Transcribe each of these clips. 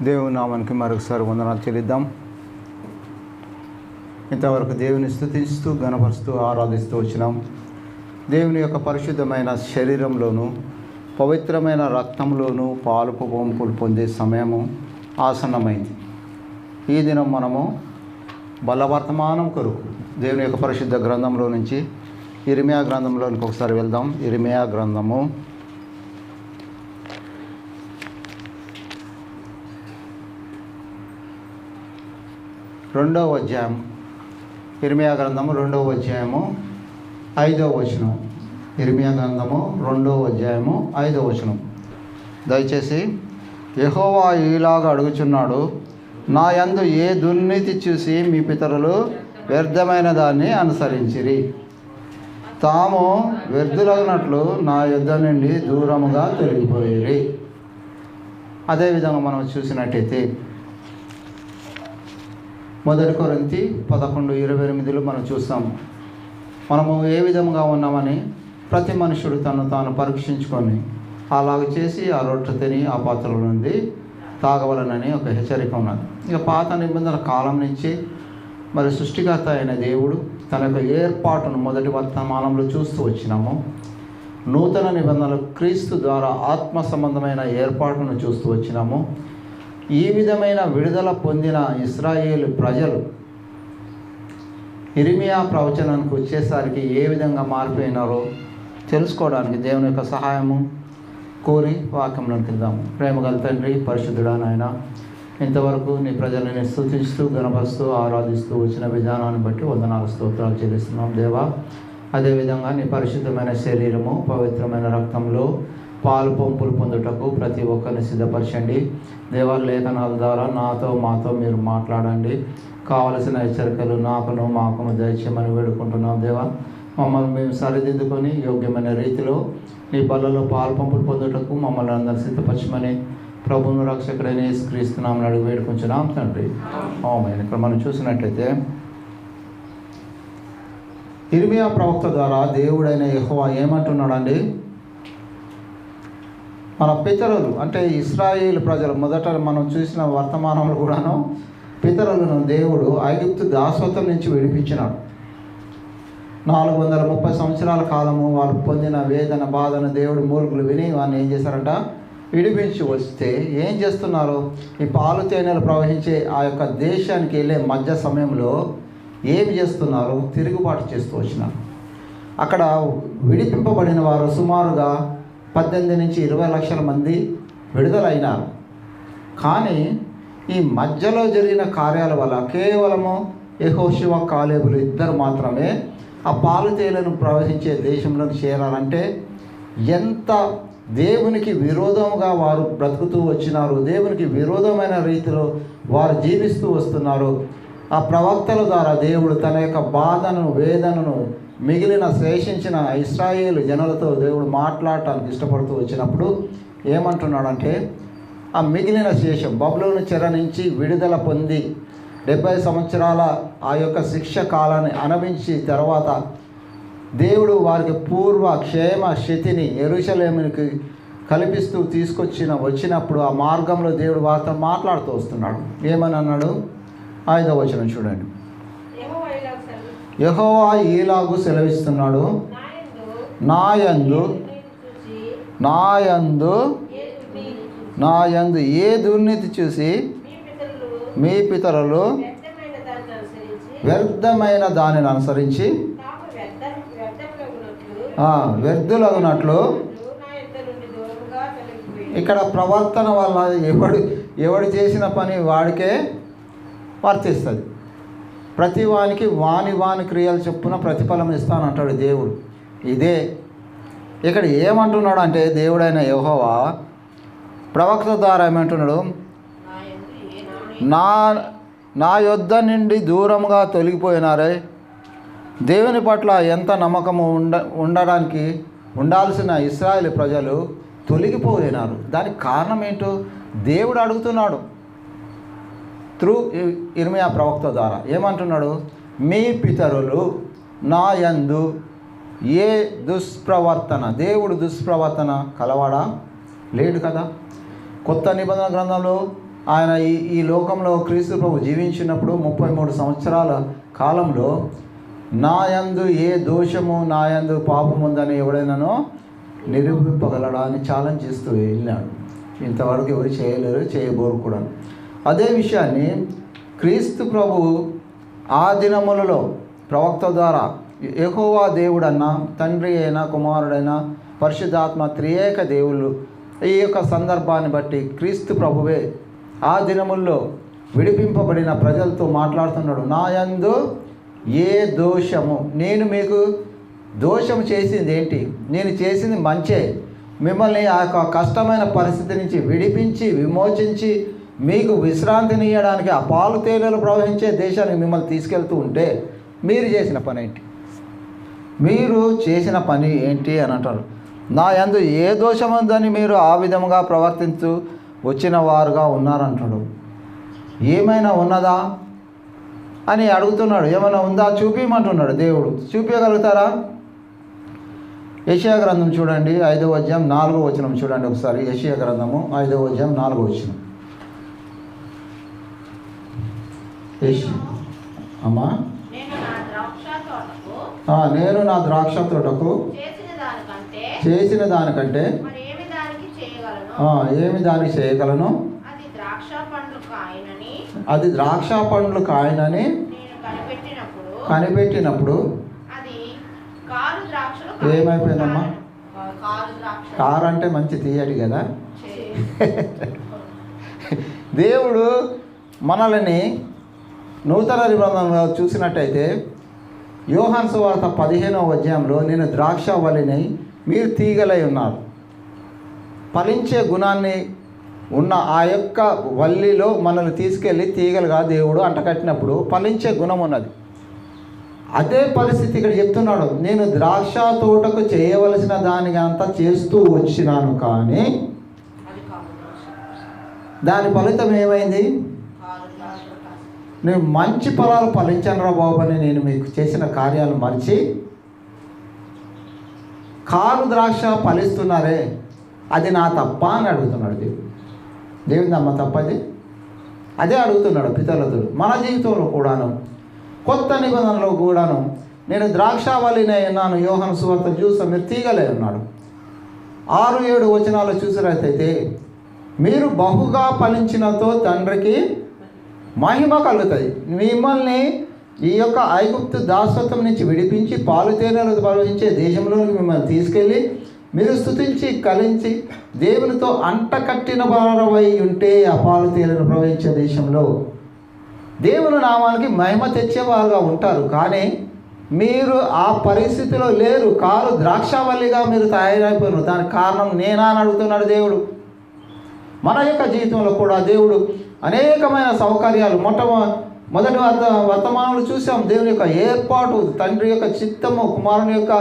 దేవుని నామానికి మరొకసారి వందనాలు చెల్లిద్దాం. ఇంతవరకు దేవుని స్తుతిస్తూ ఘనపరుస్తూ ఆరాధిస్తూ వచ్చినాం. దేవుని యొక్క పరిశుద్ధమైన శరీరంలోనూ పవిత్రమైన రక్తంలోనూ పాలుపు పంపులు పొందే సమయము ఆసన్నమైంది. ఈ దినం మనము బలవర్తమానం కొరకు దేవుని యొక్క పరిశుద్ధ గ్రంథంలో నుంచి ఇర్మియా గ్రంథంలోనికి ఒకసారి వెళ్దాం. ఇర్మియా గ్రంథము 2వ అధ్యాయం. ఇర్మియా గ్రంథము 2వ అధ్యాయము 5వ వచనం. ఇర్మియా గ్రంథము 2వ అధ్యాయము 5వ వచనం. దయచేసి, యెహోవా ఈలాగా అడుగుచున్నాడు, నా యందు ఏ దుర్నీతి చూసి మీ పితరులు వ్యర్థమైన దాన్ని అనుసరించిరి, తాము వ్యర్థులగినట్లు నా యుద్ధ నుండి దూరముగా తొలగిపోయిరి. అదేవిధంగా మనం చూసినట్టయితే 1 కొరింథీ 11:28 మనం చూస్తాము. మనము ఏ విధంగా ఉన్నామని ప్రతి మనుషుడు తను తాను పరీక్షించుకొని అలాగ చేసి ఆ రొట్టె తిని ఆ పాత్రల నుండి తాగవలనని ఒక హెచ్చరిక ఉన్నది. ఇక పాత నిబంధన కాలం నుంచి మరి సృష్టికర్త అయిన దేవుడు తన యొక్క ఏర్పాటును మొదటి వర్తమానంలో చూస్తూ వచ్చినాము. నూతన నిబంధనలు క్రీస్తు ద్వారా ఆత్మ సంబంధమైన ఏర్పాటును చూస్తూ వచ్చినాము. ఈ విధమైన విడుదల పొందిన ఇశ్రాయేలు ప్రజలు ఇర్మియా ప్రవచనానికి వచ్చేసరికి ఏ విధంగా మారిపోయినారో తెలుసుకోవడానికి దేవుని యొక్క సహాయము కోరి వాక్యంలోకి వెళ్దాము. ప్రేమగల తండ్రి, పరిశుద్ధుడా నాయన, ఇంతవరకు నీ ప్రజలని స్తుతిస్తూ గణపరుస్తూ ఆరాధిస్తూ వచ్చిన విధానాన్ని బట్టి వందనాలు స్తోత్రాలు చెల్లిస్తున్నాం దేవా. అదేవిధంగా నీ పరిశుద్ధమైన శరీరము పవిత్రమైన రక్తంలో పాలు పంపులు పొందుటకు ప్రతి ఒక్కరిని సిద్ధపరచండి దేవా. లేఖనాల ద్వారా నాతో మాతో మీరు మాట్లాడండి. కావలసిన హెచ్చరికలు నాకును మాకును దయచేయమని వేడుకుంటున్నాం దేవా. మమ్మల్ని మేము సరిదిద్దుకొని యోగ్యమైన రీతిలో నీ బలలో పాలు పంపులు పొందుటకు మమ్మల్ని అందరూ సిద్ధపరచమని ప్రభువును రక్షకుడైన యేసుక్రీస్తునామమున అడిగి వేడుకుంటున్నాం తండ్రి, ఆమేన్. ఇక్కడ మనం చూసినట్లయితే ఇర్మియా ప్రవక్త ద్వారా దేవుడైన యెహోవా ఏమంటున్నాడండి? మన పితరులు అంటే ఇశ్రాయేలు ప్రజలు మొదట మనం చూసిన వర్తమానంలో కూడాను పితరులను దేవుడు ఐగుప్తు దాసత్వం నుంచి విడిపించినాడు. 430 సంవత్సరాల కాలము వాళ్ళు పొందిన వేదన బాధను దేవుడు మూర్ఖులు విని వారిని ఏం చేశారంట? విడిపించి వస్తే ఏం చేస్తున్నారు? ఈ పాలు తేనెలు ప్రవహించే ఆ యొక్క దేశానికి వెళ్ళే మధ్య సమయంలో ఏమి చేస్తున్నారు? తిరుగుబాటు చేస్తూ వచ్చినారు. అక్కడ విడిపింపబడిన వారు సుమారుగా 18 నుంచి 20 లక్షల మంది విడుదలైనారు. కానీ ఈ మధ్యలో జరిగిన కార్యాల వల్ల కేవలము యెహోషువ కాలేబులు ఇద్దరు మాత్రమే ఆ పాలు తేనెలను ప్రవహించే దేశంలోకి చేరాలంటే ఎంత దేవునికి విరోధంగా వారు బ్రతుకుతూ వచ్చినారు, దేవునికి విరోధమైన రీతిలో వారు జీవిస్తూ వస్తున్నారు. ఆ ప్రవక్తల ద్వారా దేవుడు తన యొక్క బాధను వేదనను మిగిలిన శేషించిన ఇశ్రాయేలు జనులతో దేవుడు మాట్లాడటానికి ఇష్టపడుతూ వచ్చినప్పుడు ఏమంటున్నాడంటే, ఆ మిగిలిన శేషం బబులోను చెర నుంచి విడుదల పొంది 70 సంవత్సరాల ఆ యొక్క శిక్ష కాలాన్ని అనుభవించి తర్వాత దేవుడు వారికి క్షేమ స్థితిని యెరూషలేమునికి కల్పిస్తూ వచ్చినప్పుడు ఆ మార్గంలో దేవుడు వారితో మాట్లాడుతూ వస్తున్నాడు. ఏమని అన్నాడు? 5వ వచనం చూడండి. యెహోవా ఈలాగు సెలవిస్తున్నాడు, నా యందు ఏ దుర్నీతి చూసి మీ పితరులు వ్యర్థమైన దానిని అనుసరించి వ్యర్థులగునట్లు. ఇక్కడ ప్రవర్తన వల్ల ఎవడు చేసిన పని వాడికే వర్తిస్తుంది. ప్రతి వానికి వాని క్రియలు చొప్పున ప్రతిఫలం ఇస్తానంటాడు దేవుడు. ఇదే ఇక్కడ ఏమంటున్నాడు అంటే, దేవుడైన యెహోవా ప్రవక్త ద్వారా ఏమంటున్నాడు? నా యొద్ద నుండి దూరంగా తొలగిపోయినారే. దేవుని పట్ల ఎంత నమ్మకము ఉండడానికి ఉండాల్సిన ఇశ్రాయేలు ప్రజలు తొలగిపోయినారు. దానికి కారణం ఏంటో దేవుడు అడుగుతున్నాడు త్రూ ఇర్మియా ప్రవక్త ద్వారా. ఏమంటున్నాడు? మీ పితరులు నా యందు ఏ దుష్ప్రవర్తన. దేవుడు దుష్ప్రవర్తన కలవాడా? లేడు కదా. కొత్త నిబంధన గ్రంథంలో ఆయన ఈ లోకంలో క్రీస్తు ప్రభు జీవించినప్పుడు 33 సంవత్సరాల కాలంలో నా యందు ఏ దోషము నా యందు పాపం ఉందని ఎవడైనానో నిరూపింపగలడా అని ఛాలెంజ్ చేస్తూ వెళ్ళాడు. ఇంతవరకు ఎవరు చేయలేరు, చేయబోరు కూడా. అదే విషయాన్ని క్రీస్తు ప్రభు ఆ దినములలో ప్రవక్త ద్వారా యెహోవా దేవుడన్నా, తండ్రి అయినా, కుమారుడైనా, పరిశుద్ధాత్మ త్రియేక దేవుళ్ళు ఈ యొక్క సందర్భాన్ని బట్టి క్రీస్తు ప్రభువే ఆ దినముల్లో విడిపింపబడిన ప్రజలతో మాట్లాడుతున్నాడు. నా యందు ఏ దోషము, నేను మీకు దోషం చేసింది ఏంటి? నేను చేసింది మంచే. మిమ్మల్ని ఆ యొక్క కష్టమైన పరిస్థితి నుంచి విడిపించి విమోచించి మీకు విశ్రాంతినియడానికి ఆ పాలు తేనెలు ప్రవహించే దేశానికి మిమ్మల్ని తీసుకెళ్తూ ఉంటే మీరు చేసిన పని ఏంటి? మీరు చేసిన పని ఏంటి అని అంటారు. నా యందు ఏ దోషం ఉందని మీరు ఆ విధముగా ప్రవర్తించు వచ్చిన వారుగా ఉన్నారంటాడు. ఏమైనా ఉన్నదా అని అడుగుతున్నాడు. ఏమైనా ఉందా చూపించమంటున్నాడు దేవుడు. చూపించగలుగుతారా? యెషయా గ్రంథం చూడండి, 5వ అధ్యాయం 4వ వచనం చూడండి ఒకసారి. యెషయా గ్రంథము 5వ అధ్యాయం 4వ వచనం. అమ్మా, నేను నా ద్రాక్ష తోటకు చేసిన దానికంటే ఏమి దానికి చేయగలను? అది ద్రాక్ష పండ్లు కాయనని కనిపెట్టినప్పుడు ఏమైపోయిందమ్మా? కారు అంటే మంచి తీయటి కదా. దేవుడు మనల్ని నూతన నిబంధనలో చూసినట్టయితే యోహాను సువార్త 15వ అధ్యాయంలో నేను ద్రాక్షవల్లిని మీరు తీగలై ఉన్నారు. ఫలించే గుణాన్ని ఉన్న ఆ యొక్క వల్లిలో మనల్ని తీసుకెళ్ళి తీగలుగా దేవుడు అంటకట్టినప్పుడు ఫలించే గుణం ఉన్నది. అదే పరిస్థితి ఇక్కడ చెప్తున్నాడు. నేను ద్రాక్ష తోటకు చేయవలసిన దానికి అంతా చేస్తూ వచ్చినాను, కానీ దాని ఫలితం ఏమైంది? నేను మంచి ఫలాలు ఫలించనురా బాబు అని నేను మీకు చేసిన కార్యాలు మరిచి కారు ద్రాక్ష ఫలిస్తున్నారే, అది నా తప్ప అని అడుగుతున్నాడు దేవుడు. దేవుని అమ్మ తప్పది? అదే అడుగుతున్నాడు పితరులు. మన జీవితంలో కూడాను, కొత్త నిబంధనలో కూడాను నేను ద్రాక్షావల్లినే ఉన్నాను. యోహాను సువార్త చూస్తే మీరు తీగలే ఉన్నాడు. 6-7 వచనాలు చూసినట్లయితే మీరు బహుగా ఫలించినతో తండ్రికి మహిమ కలుగుతుంది. మిమ్మల్ని ఈ యొక్క ఐగుప్తు దాసత్వం నుంచి విడిపించి పాలు తేనెలు ప్రవహించే దేశంలోకి మిమ్మల్ని తీసుకెళ్ళి మీరు స్తుతించి కలించి దేవునితో అంటకట్టిన వారవై ఉంటే ఆ పాలు తేనెలు ప్రవహించే దేశంలో దేవుని నామానికి మహిమ తెచ్చేవారుగా ఉంటారు. కానీ మీరు ఆ పరిస్థితిలో లేరు. కారు ద్రాక్షావల్లిగా మీరు తయారైపోయారు. దానికి కారణం నేనా అని అడుగుతున్నాడు దేవుడు. మన యొక్క జీవితంలో కూడా దేవుడు అనేకమైన సౌకర్యాలు మొదటి వర్తమానాలు చూసాం. దేవుని యొక్క ఏర్పాటు, తండ్రి యొక్క చిత్తము, కుమారుని యొక్క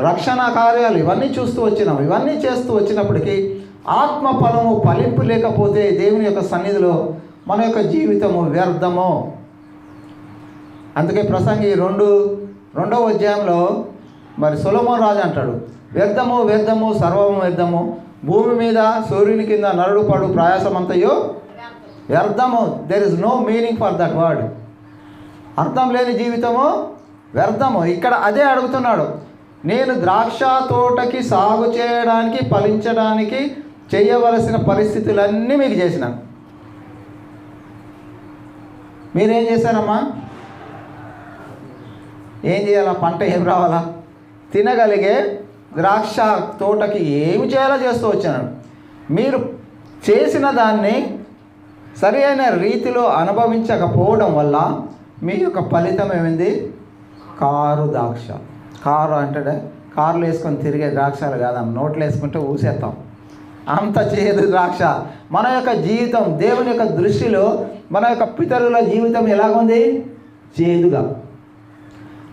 రక్షణ కార్యాలు ఇవన్నీ చూస్తూ వచ్చినాం. ఇవన్నీ చేస్తూ వచ్చినప్పటికీ ఆత్మ ఫలము ఫలింపు లేకపోతే దేవుని యొక్క సన్నిధిలో మన యొక్క జీవితము వ్యర్థము. అందుకే ప్రసంగి 2వ అధ్యాయంలో మరి సొలొమోను రాజు అంటాడు, వ్యర్థము వ్యర్థము సర్వము వ్యర్థము, భూమి మీద సూర్యుని కింద నరుడు పడు ప్రయాసమంతయో వ్యర్థము. There is no meaning for that word. అర్థం లేని జీవితము వ్యర్థము. ఇక్కడ అదే అడుగుతున్నాడు. నేను ద్రాక్ష తోటకి సాగు చేయడానికి ఫలించడానికి చేయవలసిన పరిస్థితులన్నీ మీకు చేసినాను. మీరేం చేశారమ్మా? ఏం చేయాలా? పంట ఏం రావాలా? తినగలిగే ద్రాక్ష తోటకి ఏమి చేయాలో చేస్తూ వచ్చాను. మీరు చేసిన దాన్ని సరి అయిన రీతిలో అనుభవించకపోవడం వల్ల మీ యొక్క ఫలితం ఏమైంది? కారు ద్రాక్ష. కారు అంటే కార్లు వేసుకొని తిరిగే ద్రాక్షలు కాదమ్మ, నోట్లు వేసుకుంటే ఊసేస్తాం, అంత చేదు ద్రాక్ష. మన యొక్క జీవితం దేవుని యొక్క దృష్టిలో మన యొక్క పితరుల జీవితం ఎలాగుంది? చేదుగా.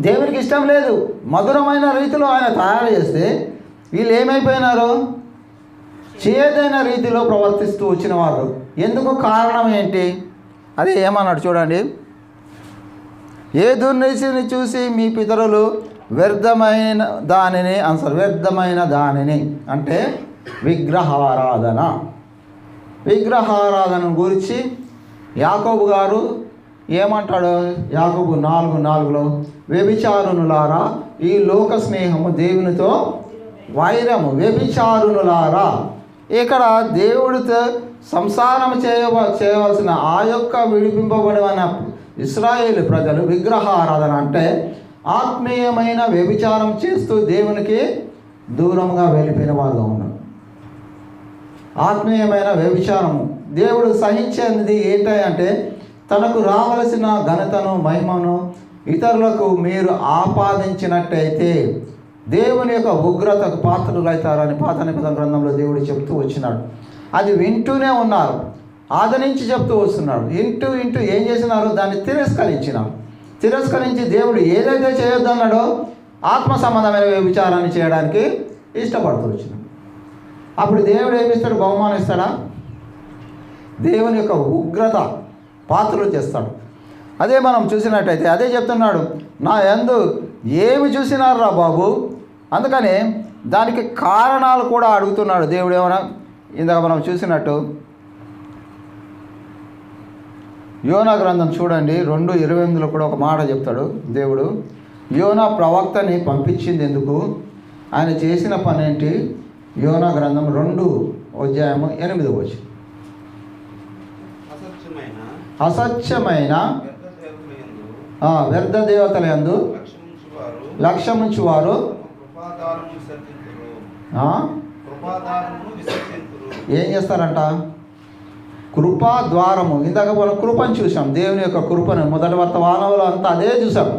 దేవునికి ఇష్టం లేదు. మధురమైన రీతిలో ఆయన తయారు చేస్తే వీళ్ళు ఏమైపోయినారు? చేదైన రీతిలో ప్రవర్తిస్తూ వచ్చిన వారు. ఎందుకు? కారణం ఏంటి? అదే ఏమన్నాడు చూడండి. ఏ దుర్నీతిని చూసి మీ పితరులు వ్యర్థమైన దానిని వ్యర్థమైన దానిని అంటే విగ్రహారాధన. విగ్రహారాధన గురించి యాకోబు గారు ఏమంటాడు? యాకోబు 4:4 వ్యభిచారునులారా, ఈ లోక స్నేహము దేవునితో వైరము. వ్యభిచారునులారా, ఇక్కడ దేవుడితో సంసారం చేయవలసిన ఆ యొక్క విడిపింపబడిన ఇశ్రాయేలు ప్రజలు విగ్రహారాధన అంటే ఆత్మీయమైన వ్యభిచారం చేస్తూ దేవునికి దూరంగా వెళ్ళిపోయిన వారుగా ఉన్నారు. ఆత్మీయమైన వ్యభిచారము దేవుడు సహించేది ఏంటంటే తనకు రావలసిన ఘనతను మహిమను ఇతరులకు మీరు ఆపాదించినట్టయితే దేవుని యొక్క ఉగ్రతకు పాత్రలు అవుతారని పాత నిబంధన గ్రంథంలో దేవుడు చెప్తూ వచ్చినాడు. అది వింటూనే ఉన్నారు, ఆదరించి చెప్తూ వస్తున్నాడు. ఇంటూ ఏం చేసినారు? దాన్ని తిరస్కరించి దేవుడు ఏదైతే చేయొద్దన్నాడో ఆత్మ సంబంధమైన విచారాన్ని చేయడానికి ఇష్టపడుతూ వచ్చినాడు. అప్పుడు దేవుడు ఏమిస్తాడు? బహుమానం ఇస్తాడా? దేవుని యొక్క ఉగ్రత పాత్రలు చేస్తాడు. అదే మనం చూసినట్టయితే అదే చెప్తున్నాడు, నా యందు ఏమి చూసినారా బాబు. అందుకని దానికి కారణాలు కూడా అడుగుతున్నాడు దేవుడు. ఏమైనా ఇందాక మనం చూసినట్టు యోనా గ్రంథం చూడండి 2:28 కూడా ఒక మాట చెప్తాడు దేవుడు. యోనా ప్రవక్తని పంపించింది ఎందుకు? ఆయన చేసిన పని ఏంటి? యోనా గ్రంథం 2:8 అసత్యమైన వ్యర్థ దేవతల యందు లక్ష్యముంచు వారు ఏం చేస్తారంట? కృపా ద్వారము. ఇందాక మనం కృపను చూసాం, దేవుని యొక్క కృపను మొదటి వర్తమానంలో అంతా అదే చూసాం.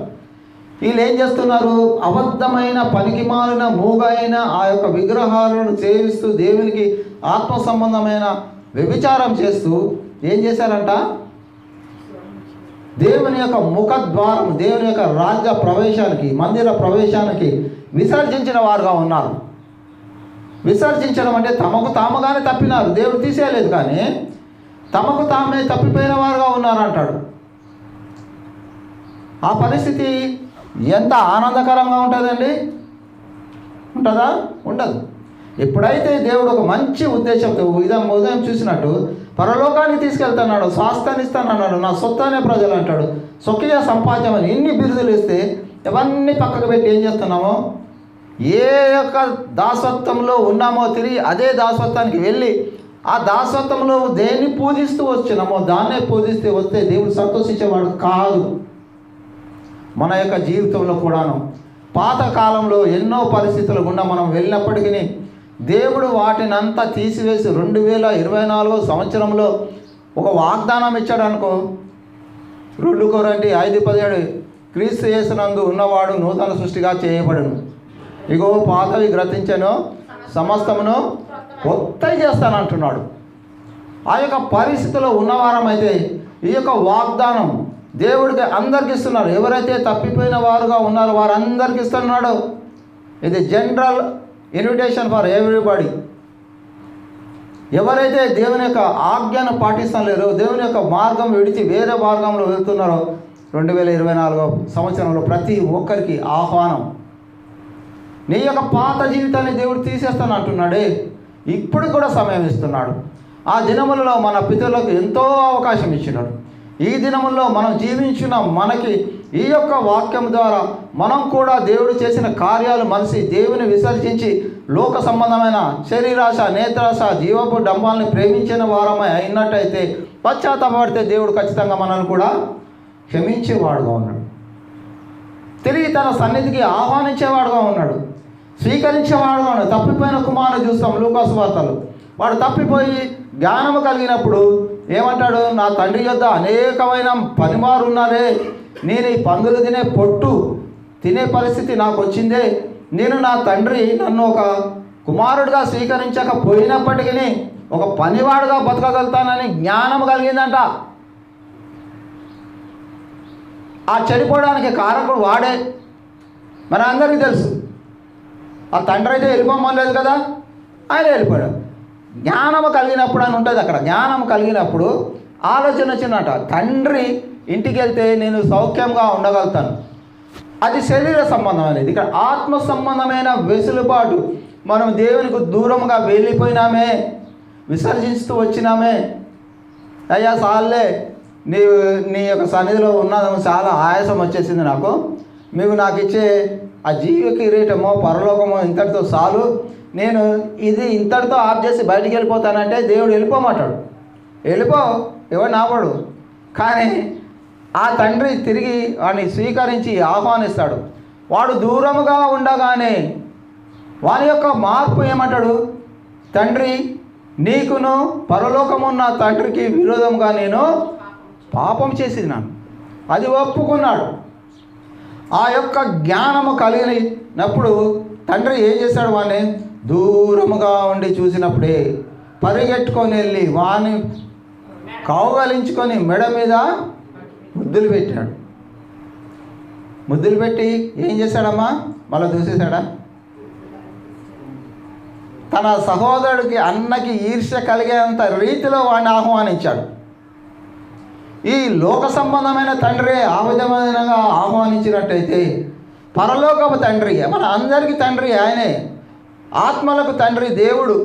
వీళ్ళు ఏం చేస్తున్నారు? అబద్ధమైన పనికిమాలిన మూగైన ఆ యొక్క విగ్రహాలను సేవిస్తూ దేవునికి ఆత్మ సంబంధమైన వ్యభిచారం చేస్తూ ఏం చేశారంట? దేవుని యొక్క ముఖద్వారం, దేవుని యొక్క రాజ్య ప్రవేశానికి, మందిర ప్రవేశానికి విసర్జించిన వారుగా ఉన్నారు. విసర్జించడం అంటే తమకు తాముగానే తప్పినారు, దేవుడు తీసేయలేదు, కానీ తమకు తామే తప్పిపోయిన వారుగా ఉన్నారంటాడు. ఆ పరిస్థితి ఎంత ఆనందకరంగా ఉంటుందండి? ఉంటుందా? ఉండదు. ఎప్పుడైతే దేవుడు ఒక మంచి ఉద్దేశంతో ఉదయం చూసినట్టు పరలోకానికి తీసుకెళ్తున్నాడు, స్వాస్థాన్ని ఇస్తానన్నాడు, నా సొత్తనే ప్రజలు అంటాడు, స్వకీయ సంపాద్యం అని ఇన్ని బిరుదులు ఇస్తే ఇవన్నీ పక్కకు పెట్టి ఏం చేస్తున్నామో, ఏ యొక్క దాసత్వంలో ఉన్నామో తిరిగి అదే దాసత్వానికి వెళ్ళి ఆ దాసత్వంలో దేన్ని పూజిస్తూ వచ్చినామో దాన్నే పూజిస్తూ వస్తే దేవుడు సంతోషించేవాడు కాదు. మన యొక్క జీవితంలో కూడాను పాత కాలంలో ఎన్నో పరిస్థితులు గుండా మనం వెళ్ళినప్పటికీ దేవుడు వాటిని అంతా తీసివేసి 2024 సంవత్సరంలో ఒక వాగ్దానం ఇచ్చాడు అనుకో. 2 కొరింథీ 5:17 క్రీస్తు యేసునందు ఉన్నవాడు నూతన సృష్టిగా చేయబడును, ఇగో పాతవి గ్రహించెను, సమస్తమును కొత్తవి చేస్తానంటున్నాడు. ఆ యొక్క పరిస్థితిలో ఉన్నవారమైతే ఈ యొక్క వాగ్దానం దేవుడికి అందరికి ఇస్తున్నారు. ఎవరైతే తప్పిపోయిన వారుగా ఉన్నారో వారందరికి ఇస్తున్నాడు. ఇది జనరల్ ఇన్విటేషన్ ఫర్ ఎవ్రీబడి. ఎవరైతే దేవుని యొక్క ఆజ్ఞను పాటిస్తలేరో, దేవుని యొక్క మార్గం విడిచి వేరే మార్గంలో వెళ్తున్నారో 2024 సంవత్సరంలో ప్రతి ఒక్కరికి ఆహ్వానం. నీ యొక్క పాత జీవితాన్ని దేవుడు తీసేస్తాను అంటున్నాడే, ఇప్పుడు కూడా సమయం ఇస్తున్నాడు. ఆ దినములలో మన పితరులకు ఎంతో అవకాశం ఇచ్చినాడు. ఈ దినముల్లో మనం జీవించిన మనకి ఈ యొక్క వాక్యం ద్వారా మనం కూడా దేవుడు చేసిన కార్యాలు మనసి దేవుని విసర్జించి లోక సంబంధమైన శరీరాశ, నేత్రాశ, జీవపు డంబాలని ప్రేమించిన వారమై అయినట్టయితే పశ్చాత్తాపడితే దేవుడు ఖచ్చితంగా మనల్ని కూడా క్షమించేవాడుగా ఉన్నాడు. తిరిగి తన సన్నిధికి ఆహ్వానించేవాడుగా ఉన్నాడు, స్వీకరించేవాడుగా ఉన్నాడు. తప్పిపోయిన కుమారుని చూస్తాం లూకాసు వార్తలు. వాడు తప్పిపోయి జ్ఞానము కలిగినప్పుడు ఏమంటాడు? నా తండ్రి యొద్ద అనేకమైన పనివారు ఉన్నారే, నేను ఈ పందులు తినే పొట్టు తినే పరిస్థితి నాకు వచ్చిందే, నేను నా తండ్రి నన్ను ఒక కుమారుడిగా స్వీకరించకపోయినప్పటికీ ఒక పనివాడుగా బతకగలుగుతానని జ్ఞానం కలిగిందంట. ఆ చెడిపోవడానికి కారకుడు వాడే. మరి అందరికీ తెలుసు, ఆ తండ్రి అయితే వెళ్ళిపోమలేదు కదా, ఆయన వెళ్ళిపోయాడు. జ్ఞానము కలిగినప్పుడు అని ఉంటుంది అక్కడ. జ్ఞానం కలిగినప్పుడు ఆలోచన వచ్చిందట, తండ్రి ఇంటికి వెళ్తే నేను సౌఖ్యంగా ఉండగలుగుతాను. అది శరీర సంబంధమైనది. ఇక్కడ ఆత్మ సంబంధమైన వెసులుబాటు. మనం దేవునికి దూరంగా వెళ్ళిపోయినామే, విసర్జిస్తూ వచ్చినామే. అయ్యా సాల్లే, నీ యొక్క సన్నిధిలో ఉన్నది చాలా ఆయాసం వచ్చేసింది నాకు, మీకు నాకు ఇచ్చే ఆ జీవ కిరీటమో పరలోకమో ఇంతటితో చాలు, నేను ఇది ఇంతటితో ఆఫ్ చేసి బయటికి వెళ్ళిపోతానంటే దేవుడు వెళ్ళిపోమంటాడు. వెళ్ళిపో, ఎవరు నాపడు. కానీ ఆ తండ్రి తిరిగి వాడిని స్వీకరించి ఆహ్వానిస్తాడు. వాడు దూరముగా ఉండగానే వాని యొక్క మార్పు ఏమంటాడు, తండ్రి నీకును పరలోకమున్న తండ్రికి విరోధంగా నేను పాపం చేసినాను. అది ఒప్పుకున్నాడు. ఆ యొక్క జ్ఞానము కలిగినప్పుడు తండ్రి ఏం చేశాడు, వాడిని దూరముగా ఉండి చూసినప్పుడే పరిగెట్టుకొని వెళ్ళి వాడిని కౌగలించుకొని మెడ మీద ముద్దులు పెట్టాడు. ముద్దులు పెట్టి ఏం చేశాడమ్మా, మళ్ళీ చూసేశాడా? తన సహోదరుడికి అన్నకి ఈర్ష్య కలిగేంత రీతిలో వాడిని ఆహ్వానించాడు. ఈ లోక సంబంధమైన తండ్రి ఆ విధమైనగా ఆహ్వానించినట్టయితే పరలోకపు తండ్రి, మన అందరికీ తండ్రి ఆయనే, ఆత్మలకు తండ్రి దేవుడు.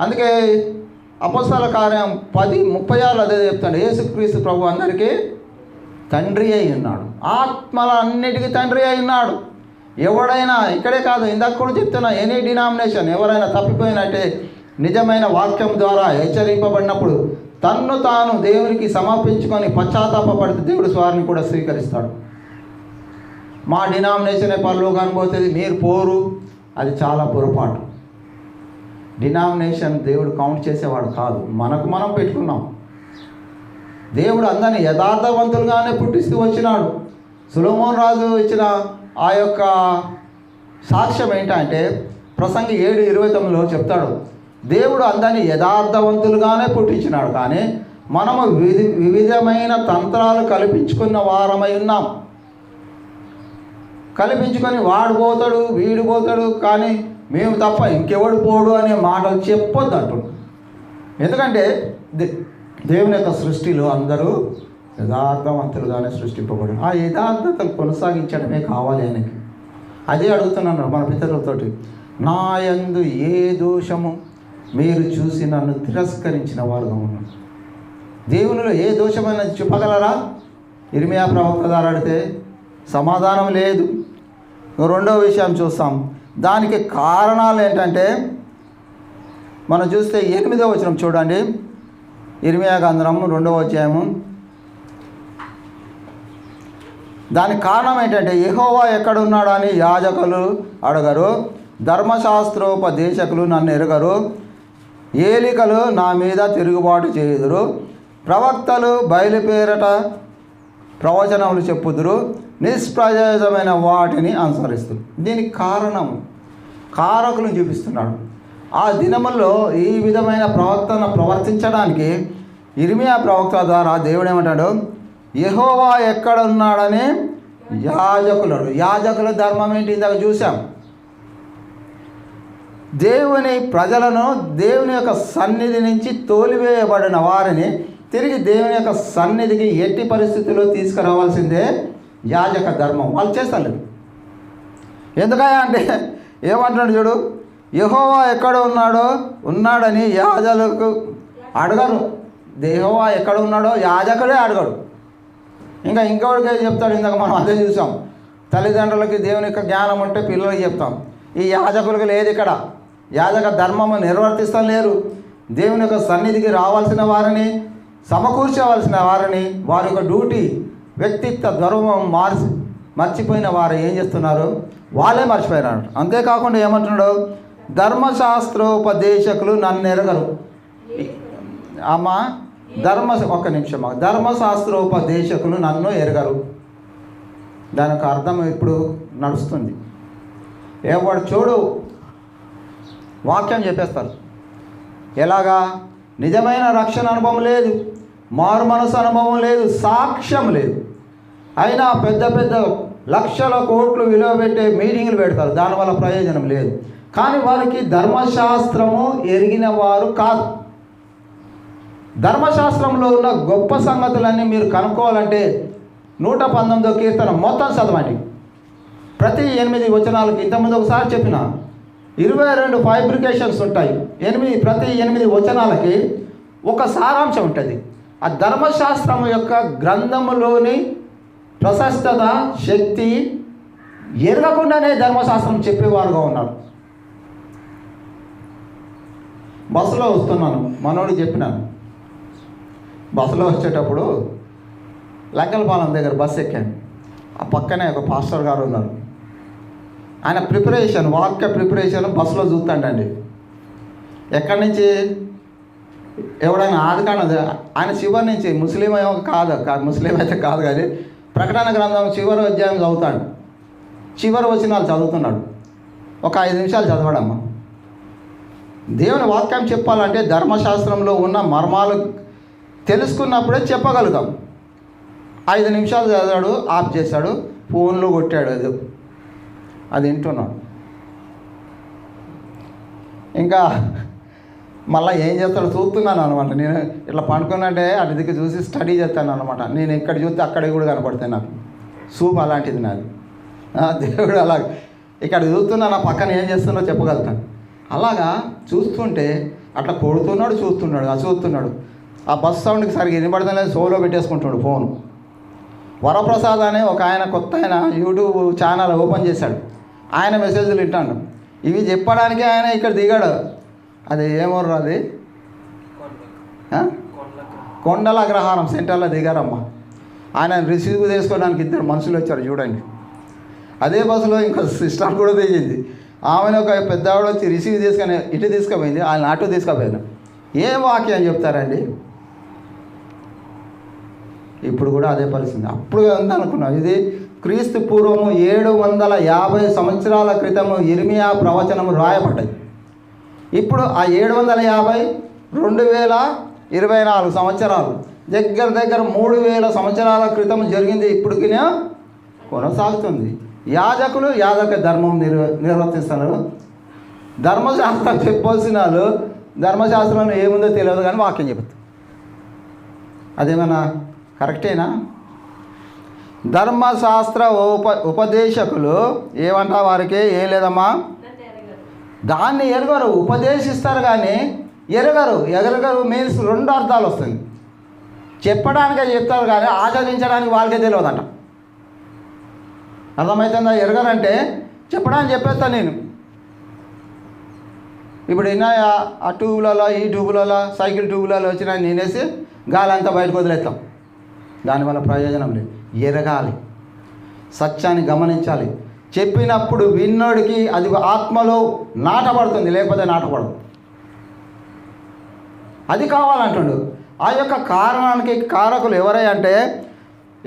అందుకే అపొస్తలుల కార్యం 10:36 అదే చెప్తాడు, యేసుక్రీస్తు ప్రభు అందరికీ తండ్రి అయి ఉన్నాడు, ఆత్మల అన్నిటికీ తండ్రి అయి ఉన్నాడు. ఎవడైనా ఇక్కడే కాదు, ఇందాక కూడా చెప్తున్నా, ఎనీ డినామినేషన్ ఎవరైనా తప్పిపోయినట్టే నిజమైన వాక్యం ద్వారా హెచ్చరింపబడినప్పుడు తన్ను తాను దేవునికి సమర్పించుకొని పశ్చాత్తాపపడితే దేవుడు వారిని కూడా స్వీకరిస్తాడు. మా డినామినేషనే పరలోకానికి పోతుంది, మీరు పోరు, అది చాలా పొరపాటు. డినామినేషన్ దేవుడు కౌంట్ చేసేవాడు కాదు, మనకు మనం పెట్టుకున్నాం. దేవుడు అందరినీ యథార్థవంతులుగానే పుట్టిస్తూ వచ్చినాడు. సొలొమోను రాజు ఇచ్చిన ఆ యొక్క సాక్ష్యం ఏంటంటే ప్రసంగి 7:29లో చెప్తాడు, దేవుడు అందరినీ యథార్థవంతులుగానే పుట్టించినాడు, కానీ మనము వివిధమైన తంత్రాలు కల్పించుకున్న వారమై ఉన్నాం. కల్పించుకొని వాడు పోతాడు, వీడు పోతాడు, కానీ మేము తప్ప ఇంకెవడు పోడు అనే మాటలు చెప్పొద్దు అంటున్నాడు. ఎందుకంటే దేవుని యొక్క సృష్టిలో అందరూ యథార్థవంతులుగానే సృష్టింపబడి ఆ యథార్థతను కొనసాగించడమే కావాలి ఆయనకి. అదే అడుగుతున్నాను మన పితరులతోటి, నా యందు ఏ దోషము మీరు చూసి నన్ను తిరస్కరించిన వారుగా ఉన్నాను. దేవునిలో ఏ దోషమైన చూపగలరా? ఇర్మియా ప్రవక్త ద్వారా అడిగితే సమాధానం లేదు. రెండవ విషయం చూస్తాం, దానికి కారణాలు ఏంటంటే మనం చూస్తే 8వ వచనం చూడండి, ఇర్మియా గ్రంథం 2వ అధ్యాయము. దానికి కారణం ఏంటంటే యెహోవా ఎక్కడున్నాడు అని యాజకులు అడగరు, ధర్మశాస్త్రోపదేశకులు నన్ను ఎరగరు, ఏలికలు నా మీద తిరుగుబాటు చేయుదురు, ప్రవక్తలు బయలుపేరట ప్రవచనములు చెప్పుదురు, నిష్ప్రయోజనమైన వాటిని అనుసరిస్తారు. దీనికి కారకులను చూపిస్తున్నాడు. ఆ దినముల్లో ఈ విధమైన ప్రవర్తించడానికి ఇర్మియా ప్రవక్త ద్వారా దేవుడు ఏమంటాడు, యెహోవా ఎక్కడ ఉన్నాడని యాజకుల ధర్మం ఏంటి? ఇందాక చూసాం, దేవుని ప్రజలను దేవుని యొక్క సన్నిధి నుంచి తోలివేయబడిన వారిని తిరిగి దేవుని యొక్క సన్నిధికి ఎట్టి పరిస్థితుల్లో తీసుకురావాల్సిందే యాజక ధర్మం. వాళ్ళు చేస్తారు. ఎందుకయ్యా అంటే ఏమంటున్నాడు చూడు, యెహోవా ఎక్కడ ఉన్నాడని యాజకులకు అడగరు. యెహోవా ఎక్కడ ఉన్నాడో యాజకుడే అడగడు. ఇంకొకటికి చెప్తాడు. ఇందాక మనం అదే చూసాం, తల్లిదండ్రులకి దేవుని యొక్క జ్ఞానం ఉంటే పిల్లలకి చెప్తాం. ఈ యాజకులకు లేదు. ఇక్కడ యాజక ధర్మము నిర్వర్తిస్తాం లేరు. దేవుని యొక్క సన్నిధికి రావాల్సిన వారిని, సమకూర్చవలసిన వారిని, వారి యొక్క డ్యూటీ, వ్యక్తిత్వ ధర్మం మర్చిపోయిన వారు ఏం చేస్తున్నారు? వాళ్ళే మర్చిపోయినారు. అంతేకాకుండా ఏమంటున్నాడు, ధర్మశాస్త్రోపదేశకులు నన్ను ఎరగరు. అమ్మా ఒక్క నిమిషం, ధర్మశాస్త్రోపదేశకులు నన్ను ఎరగరు. దానికి అర్థం ఇప్పుడు నడుస్తుంది. ఎవడు చూడు వాక్యం చెప్పేస్తారు. ఎలాగా? నిజమైన రక్షణ అనుభవం లేదు, మారు మనసు అనుభవం లేదు, సాక్ష్యం లేదు. అయినా పెద్ద పెద్ద లక్షల కోట్లు విలువ పెట్టే మీటింగ్లు పెడతారు, దానివల్ల ప్రయోజనం లేదు. కానీ వారికి ధర్మశాస్త్రము ఎరిగిన వారు కాదు. ధర్మశాస్త్రంలో ఉన్న గొప్ప సంగతులన్నీ మీరు కనుక్కోవాలంటే 119వ కీర్తన మొత్తం చదవండి. ప్రతి 8 వచనాలకి ఇంతకుముందు ఒకసారి చెప్పిన 22 ఫైబ్రికేషన్స్ ఉంటాయి. ప్రతి 8 వచనాలకి ఒక సారాంశం ఉంటుంది. ఆ ధర్మశాస్త్రం యొక్క గ్రంథములోని ప్రశస్తత, శక్తి ఎరగకుండానే ధర్మశాస్త్రం చెప్పేవారుగా ఉన్నారు. బస్సులో వస్తున్నాను, మనోడికి చెప్పినాను. బస్సులో వచ్చేటప్పుడు లంకలపాలెం దగ్గర బస్సు ఎక్కాను. ఆ పక్కనే ఒక పాస్టర్ గారు ఉన్నారు. ఆయన ప్రిపరేషన్, వాక్య ప్రిపరేషన్ బస్సులో చూస్తాడండి. ఎక్కడి నుంచి ఎవడైనా ఆదికాండ, ఆయన చివరి నుంచి ముస్లిం ఏమో కాదు, ముస్లిం అయితే కాదు కానీ ప్రకటన గ్రంథం చివరి అధ్యాయం చదువుతాడు. చివరి వచనాలు చదువుతున్నాడు. ఒక 5 నిమిషాలు చదవడమ్మా. దేవుని వాక్యం చెప్పాలంటే ధర్మశాస్త్రంలో ఉన్న మర్మాలు తెలుసుకున్నప్పుడే చెప్పగలుగుతాం. 5 నిమిషాలు చదివాడు, ఆఫ్ చేశాడు, ఫోన్లో కొట్టాడు. అది వింటున్నాడు. ఇంకా మళ్ళీ ఏం చేస్తాడు చూస్తున్నాను అనమాట. నేను ఇట్లా పండుకున్నట్టే అటు దిక్కు చూసి స్టడీ చేస్తాను అనమాట. నేను ఎక్కడ చూస్తే అక్కడ కూడా కనపడతాయి నాకు. సూప్ అలాంటిది నాది. దేవుడు అలా ఇక్కడ చూస్తున్నా, నా పక్కన ఏం చేస్తున్నాడో చెప్పగలుగుతాను. అలాగా చూస్తుంటే అట్లా కొడుతున్నాడు, చూస్తున్నాడు. ఆ బస్ సౌండ్కి సరిగ్గా వినపడతానే సోలో పెట్టేసుకుంటున్నాడు ఫోను. వరప్రసాద్ అనే ఒక ఆయన కొత్త ఆయన యూట్యూబ్ ఛానల్ ఓపెన్ చేశాడు. ఆయన మెసేజ్లు వింటాడు. ఇవి చెప్పడానికి ఆయన ఇక్కడ దిగాడు. అది ఏమోర్రు, అది కొండల అగ్రహారం సెంటర్లో దిగారమ్మా. ఆయన రిసీవ్ చేసుకోవడానికి 2 మనుషులు వచ్చారు చూడండి. అదే బస్సులో ఇంకో సిస్టర్ కూడా దిగింది. ఆమెను ఒక పెద్ద ఆవిడ వచ్చి రిసీవ్ చేసుకొని ఇటు తీసుకుపోయింది, ఆయన అటు తీసుకుపోయింది. ఏం వాక్యం చెప్తారండి. ఇప్పుడు కూడా అదే పరిస్థితి. అప్పుడు ఉందనుకున్నాం. ఇది క్రీస్తు పూర్వము 750 సంవత్సరాల క్రితము ఇర్మియా ప్రవచనము రాయబడ్డది. ఇప్పుడు ఆ 750 2024 సంవత్సరాలు, దగ్గర 3000 సంవత్సరాల క్రితం జరిగింది. ఇప్పటికి కొనసాగుతుంది. యాజకులు యాజక ధర్మం నిర్వర్తిస్తున్నారు. ధర్మశాస్త్రం చెప్పాల్సిన వాళ్ళు ధర్మశాస్త్రంలో ఏముందో తెలియదు కానీ వాక్యం చెబుతారు. అదేమన్నా కరెక్టేనా? ధర్మశాస్త్ర ఉపదేశకులు ఏమంటా వారికి ఏం లేదమ్మా, దాన్ని ఎరగరు. ఉపదేశిస్తారు కానీ ఎరగరు మీన్స్ 2 అర్థాలు వస్తుంది. చెప్పడానికే చెప్తారు కానీ ఆచరించడానికి వాళ్ళకే తెలియదంట. అర్థమవుతుందా? ఎరగరంటే చెప్పడానికి చెప్పేస్తాను నేను. ఇప్పుడు ఆ ట్యూబులలో, ఈ ట్యూబులలో, సైకిల్ ట్యూబులలో వచ్చినా నేనేసి గాలి అంతా బయటకు వదిలేస్తాం. దానివల్ల ప్రయోజనం లేదు. ఎరగాలి, సత్యాన్ని గమనించాలి. చెప్పినప్పుడు విన్నోడికి అది ఆత్మలో నాటబడుతుంది, లేకపోతే నాటబడదు. అది కావాలంటున్నాడు. ఆ యొక్క కారణానికి కారకులు ఎవరై అంటే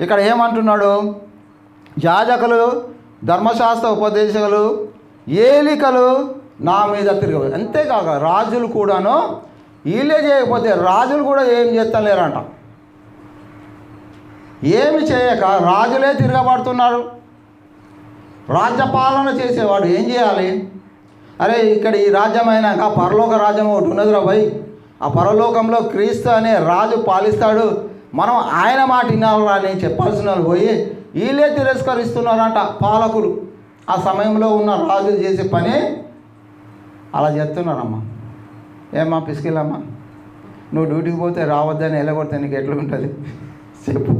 ఇక్కడ ఏమంటున్నాడు, యాజకులు, ధర్మశాస్త్ర ఉపదేశకులు, ఏలికలు నా మీద తిరగవు. అంతేకాక రాజులు కూడాను వీళ్ళే చేయకపోతే రాజులు కూడా ఏం చేస్తలేరంట. ఏమి చేయక రాజులే తిరగబడుతున్నారు. రాజ్యపాలన చేసేవాడు ఏం చేయాలి? అరే ఇక్కడ ఈ రాజ్యం అయినాక పరలోక రాజ్యం ఒకటి ఉన్నదిరా భయ్. ఆ పరలోకంలో క్రీస్తు అనే రాజు పాలిస్తాడు, మనం ఆయన మాట వినాలి అని చెప్పాల్సిన వాళ్ళు పోయి వీళ్ళే తిరస్కరిస్తున్నారంట పాలకులు. ఆ సమయంలో ఉన్న రాజులు చేసే పని అలా చేస్తున్నారమ్మా. ఏమ్మా పిసికిలమ్మా, నువ్వు డ్యూటీకి పోతే రావద్దని వెళ్ళగొడితే నీకు ఎట్లుంటుంది చెప్పు.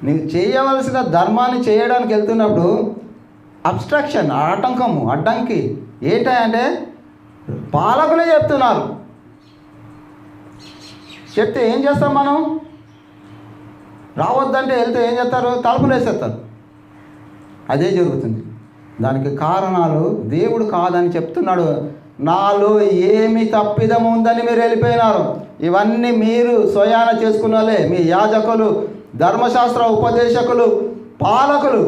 నీవు చేయవలసిన ధర్మాన్ని చేయడానికి వెళ్తున్నప్పుడు అబ్స్ట్రక్షన్, ఆటంకము, అడ్డంకి ఏంటంటే పాలకులే చెప్తున్నారు. చెప్తే ఏం చేస్తాం మనం? రావద్దంటే వెళ్తే ఏం చేస్తారు? తలుపులు వేసేస్తారు. అదే జరుగుతుంది. దానికి కారణాలు దేవుడు కాదని చెప్తున్నాడు. నాలో ఏమి తప్పిదం ఉందని మీరు వెళ్ళిపోయినారు. ఇవన్నీ మీరు స్వయాన చేసుకున్న వాళ్ళే. మీ యాజకులు, ధర్మశాస్త్ర ఉపదేశకులు, పాలకులు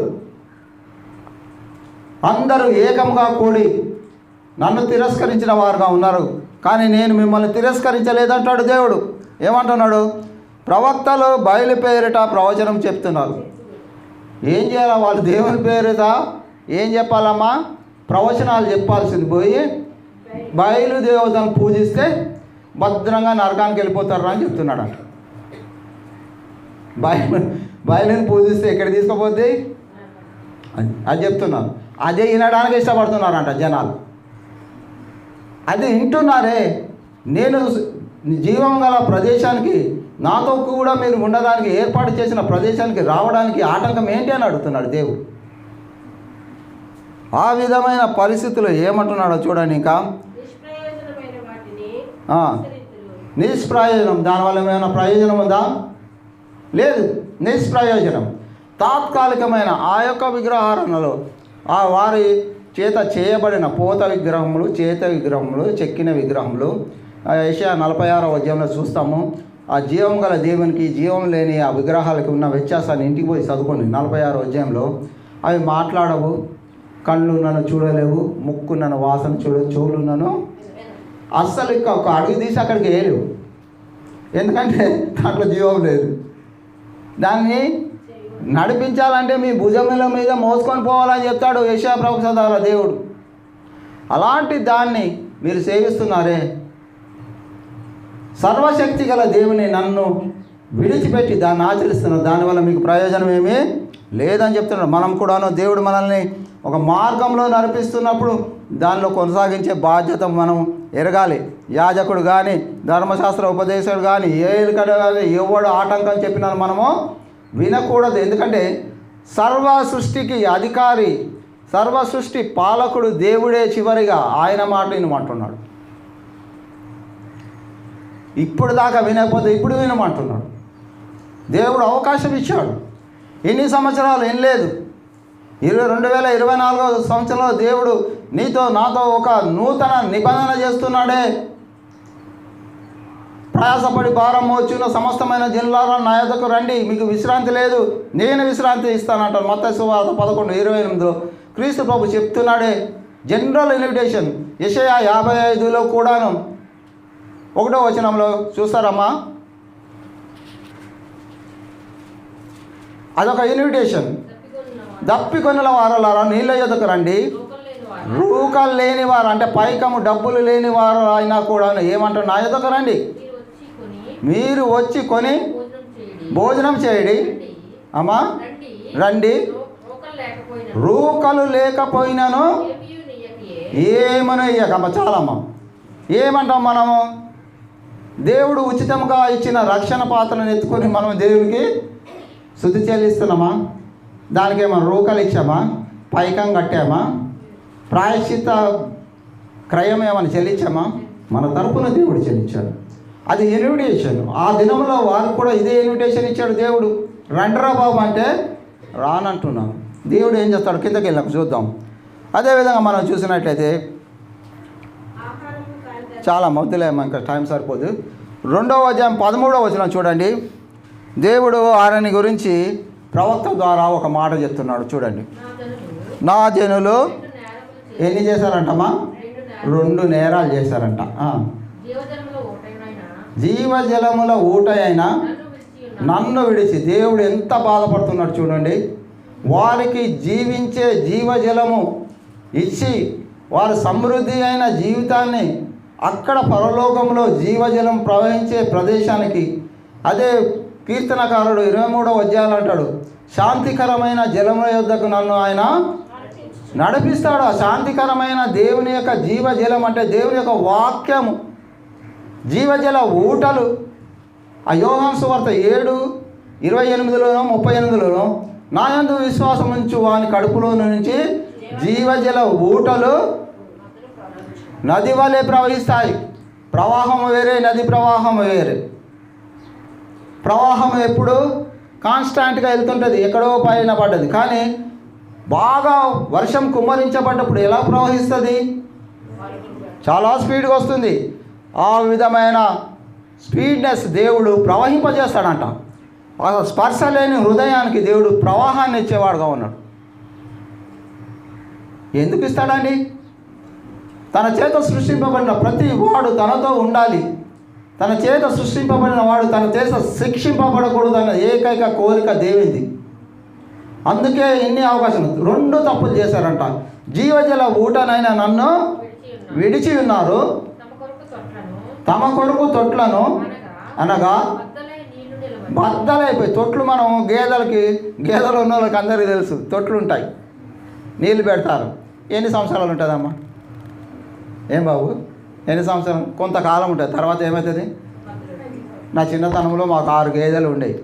అందరూ ఏకంగా కూడి నన్ను తిరస్కరించిన వారుగా ఉన్నారు, కానీ నేను మిమ్మల్ని తిరస్కరించలేదంటాడు దేవుడు. ఏమంటున్నాడు? ప్రవక్తలు బయలు పేరిట ప్రవచనం చెప్తున్నారు. ఏం చేయాలి వాళ్ళు? దేవుని పేరిట ఏం చెప్పాలమ్మా? ప్రవచనాలు చెప్పాల్సింది పోయి బయలు దేవతను పూజిస్తే భద్రంగా నరకానికి వెళ్ళిపోతారు అని చెప్తున్నాడు అంట. బయలుని పూజిస్తే ఎక్కడ తీసుకుపోతే అది చెప్తున్నారు. అదే వినడానికి ఇష్టపడుతున్నారంట జనాలు. అది వింటున్నారే. నేను జీవం గల ప్రదేశానికి, నాతో కూడా మీరు ఉండడానికి ఏర్పాటు చేసిన ప్రదేశానికి రావడానికి ఆటంకం ఏంటి అని అడుగుతున్నాడు దేవుడు. ఆ విధమైన పరిస్థితులు ఏమంటున్నాడో చూడండి. ఇంకా నిష్ప్రయోజనం, దానివల్ల ఏమైనా ప్రయోజనం ఉందా? లేదు, నిష్ప్రయోజనం. తాత్కాలికమైన ఆ యొక్క విగ్రహారణలో ఆ వారి చేత చేయబడిన పోత విగ్రహములు, చేత విగ్రహములు, చెక్కిన విగ్రహములు. యెషయా 46వ అధ్యాయంలో చూస్తాము. ఆ జీవం గల దేవునికి జీవం లేని ఆ విగ్రహాలకి ఉన్న వ్యత్యాసాన్ని ఇంటికి పోయి చదువుకోండి. 46వ అధ్యాయంలో అవి మాట్లాడవు, కళ్ళు నన్ను చూడలేవు, ముక్కు నన్ను వాసన చెవులు నన్ను అస్సలు ఇంకా ఒక అడుగు తీసి అక్కడికి వేయలేవు. ఎందుకంటే దాంట్లో జీవం లేదు. దాన్ని నడిపించాలంటే మీ భుజముల మీద మోసుకొని పోవాలని చెప్తాడు యెషయా ప్రవక్త ద్వారా దేవుడు. అలాంటి దాన్ని మీరు సేవిస్తున్నారే. సర్వశక్తి గల దేవుని నన్ను విడిచిపెట్టి దాన్ని ఆచరిస్తున్నారు. దానివల్ల మీకు ప్రయోజనం ఏమీ లేదని చెప్తున్నాడు. మనం కూడాను దేవుడు మనల్ని ఒక మార్గంలో నడిపిస్తున్నప్పుడు దానిలో కొనసాగించే బాధ్యత మనం ఎరగాలి. యాజకుడు కానీ, ధర్మశాస్త్ర ఉపదేశకుడు కానీ, ఏలికడు కానీ ఎవడు ఆటంకం చెప్పినా మనము వినకూడదు. ఎందుకంటే సర్వ సృష్టికి అధికారి, సర్వ సృష్టి పాలకుడు దేవుడే. చివరిగా ఆయన మాట వినమంటున్నాడు. ఇప్పుడు దాకా వినకపోతే ఇప్పుడు వినమంటున్నాడు. దేవుడు అవకాశం ఇచ్చాడు. ఎన్ని సంవత్సరాలు వినలేదు. 2024వ సంవత్సరంలో దేవుడు నీతో నాతో ఒక నూతన నిబంధన చేస్తున్నాడే. ప్రయాసపడి భారం మోచున్న సమస్తమైన జనులారా నా యొద్దకు రండి, మీకు విశ్రాంతి లేదు, నేను విశ్రాంతి ఇస్తానంటాను. మత్తయి సువార్త 11:28లో క్రీస్తు ప్రభు చెప్తున్నాడే. General invitation. యెషయా 55లో కూడాను 1వ వచనంలో చూస్తారమ్మా, అదొక ఇన్విటేషన్. దప్పికొన్న వారలారా నీళ్ళ యొద్దకు రండి, రూకలు లేని వారు అంటే పైకము డబ్బులు లేని వారు అయినా కూడా ఏమంటారు, నా యొద్దకు రండి, మీరు వచ్చి కొని భోజనం చేయండి. అమ్మా రండి, రూకలు లేకపోయినాను ఏమనో ఇయ్యకమ్మ. చాలమ్మా. ఏమంటాం మనము? దేవుడు ఉచితంగా ఇచ్చిన రక్షణ పాత్రను ఎత్తుకొని మనం దేవుడికి శుద్ధి చెల్లిస్తున్నామా? దానికి ఏమైనా రూకలు ఇచ్చామా? పైకం కట్టామా? ప్రాయశ్చిత క్రయం ఏమైనా చెల్లించామా? మన తరపున దేవుడు చెల్లించాడు. అది ఇన్విటేషన్. ఆ దినంలో వారికి కూడా ఇదే ఇన్విటేషన్ ఇచ్చాడు దేవుడు. రండ్రా బాబు అంటే రానంటున్నాను. దేవుడు ఏం చేస్తాడు? కిందకి వెళ్ళాక చూద్దాం. అదేవిధంగా మనం చూసినట్లయితే చాలా మొదలేమో, ఇంకా టైం సరిపోదు. 2వ అధ్యాయం 13వ వచనం చూడండి. దేవుడు ఆయన గురించి ప్రవక్త ద్వారా ఒక మాట చెప్తున్నాడు. చూడండి, నా జనులు ఎన్ని చేశారంటమ్మా? 2 నేరాలు చేశారంట. జీవజలముల ఊట అయినా నన్ను విడిచి. దేవుడు ఎంత బాధపడుతున్నాడు చూడండి. వారికి జీవించే జీవజలము ఇచ్చి వారు సమృద్ధి అయిన జీవితాన్ని అక్కడ పరలోకంలో జీవజలం ప్రవహించే ప్రదేశానికి, అదే కీర్తనకారుడు 23వ అధ్యాయంలో అంటాడు, శాంతికరమైన జలముల యొద్దకు నన్ను ఆయన నడిపిస్తాడు. ఆ శాంతికరమైన దేవుని యొక్క జీవజలం అంటే దేవుని యొక్క వాక్యము, జీవజల ఊటలు. ఆ యోహాను సువార్త 7:28లోనో 38లోనో నా యందు విశ్వాసం ఉంచు వాని కడుపులో నుంచి జీవజల ఊటలు నది వలె ప్రవహిస్తాయి. ప్రవాహం వేరే, నది ప్రవాహం వేరే. ప్రవాహం ఎప్పుడు కాన్స్టాంట్గా వెళ్తుంటుంది, ఎక్కడో పైన పడ్డది. కానీ బాగా వర్షం కుమ్మరించబడ్డప్పుడు ఎలా ప్రవహిస్తుంది? చాలా స్పీడ్గా వస్తుంది. ఆ విధమైన స్పీడ్నెస్ దేవుడు ప్రవహింపజేస్తాడంట. స్పర్శ లేని హృదయానికి దేవుడు ప్రవాహాన్ని ఇచ్చేవాడుగా ఉన్నాడు. ఎందుకు ఇస్తాడండి? తన చేత సృష్టింపబడిన ప్రతి వాడు తనతో ఉండాలి. తన చేత సృష్టింపబడిన వాడు తన చేత శిక్షింపబడకూడదు అన్న ఏకైక కోరిక దేవునిది. అందుకే ఎన్ని అవకాశాలు. 2 తప్పులు చేశారంట. జీవజల ఊటనైనా నన్ను విడిచి ఉన్నారు, తమ కొరకు తొట్లను అనగా బద్దలైపోయి. తొట్లు మనం గేదెలు ఉన్న వాళ్ళకి అందరికీ తెలుసు, తొట్లు ఉంటాయి. నీళ్ళు పెడతారు. ఎన్ని సంవత్సరాలు ఉంటుందమ్మా? ఏం బాబు, ఎన్ని సంవత్సరం? కొంతకాలం ఉంటుంది. తర్వాత ఏమవుతుంది? నా చిన్నతనంలో మాకు 6 గేదెలు ఉండేవి.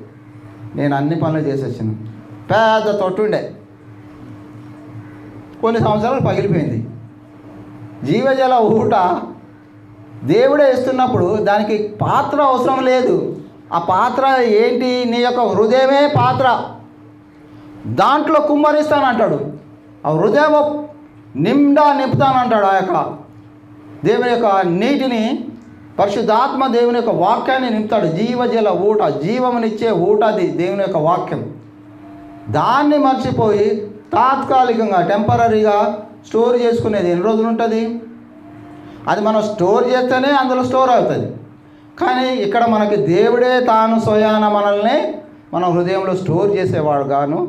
నేను అన్ని పనులు చేసి వచ్చాను. పెద్ద తొట్టు ఉండే. కొన్ని సంవత్సరాలు పగిలిపోయింది. జీవజల ఊట దేవుడే ఇస్తున్నప్పుడు దానికి పాత్ర అవసరం లేదు. ఆ పాత్ర ఏంటి? నీ యొక్క హృదయమే పాత్ర. దాంట్లో కుమ్మరిస్తానంటాడు. ఆ హృదయం నిండా నింపుతానంటాడు. ఆ యొక్క దేవుని యొక్క నీటిని, పరిశుద్ధాత్మ దేవుని యొక్క వాక్యాన్ని నింపుతాడు. జీవజల ఊట, జీవమునిచ్చే ఊట అది దేవుని యొక్క వాక్యం. దాన్ని మర్చిపోయి తాత్కాలికంగా టెంపరీగా స్టోర్ చేసుకునేది ఎన్ని రోజులు ఉంటుంది? అది మనం స్టోర్ చేస్తేనే అందులో స్టోర్ అవుతుంది. కానీ ఇక్కడ మనకి దేవుడే తాను స్వయాన మనల్ని మన హృదయంలో స్టోర్ చేసేవాడుగాను,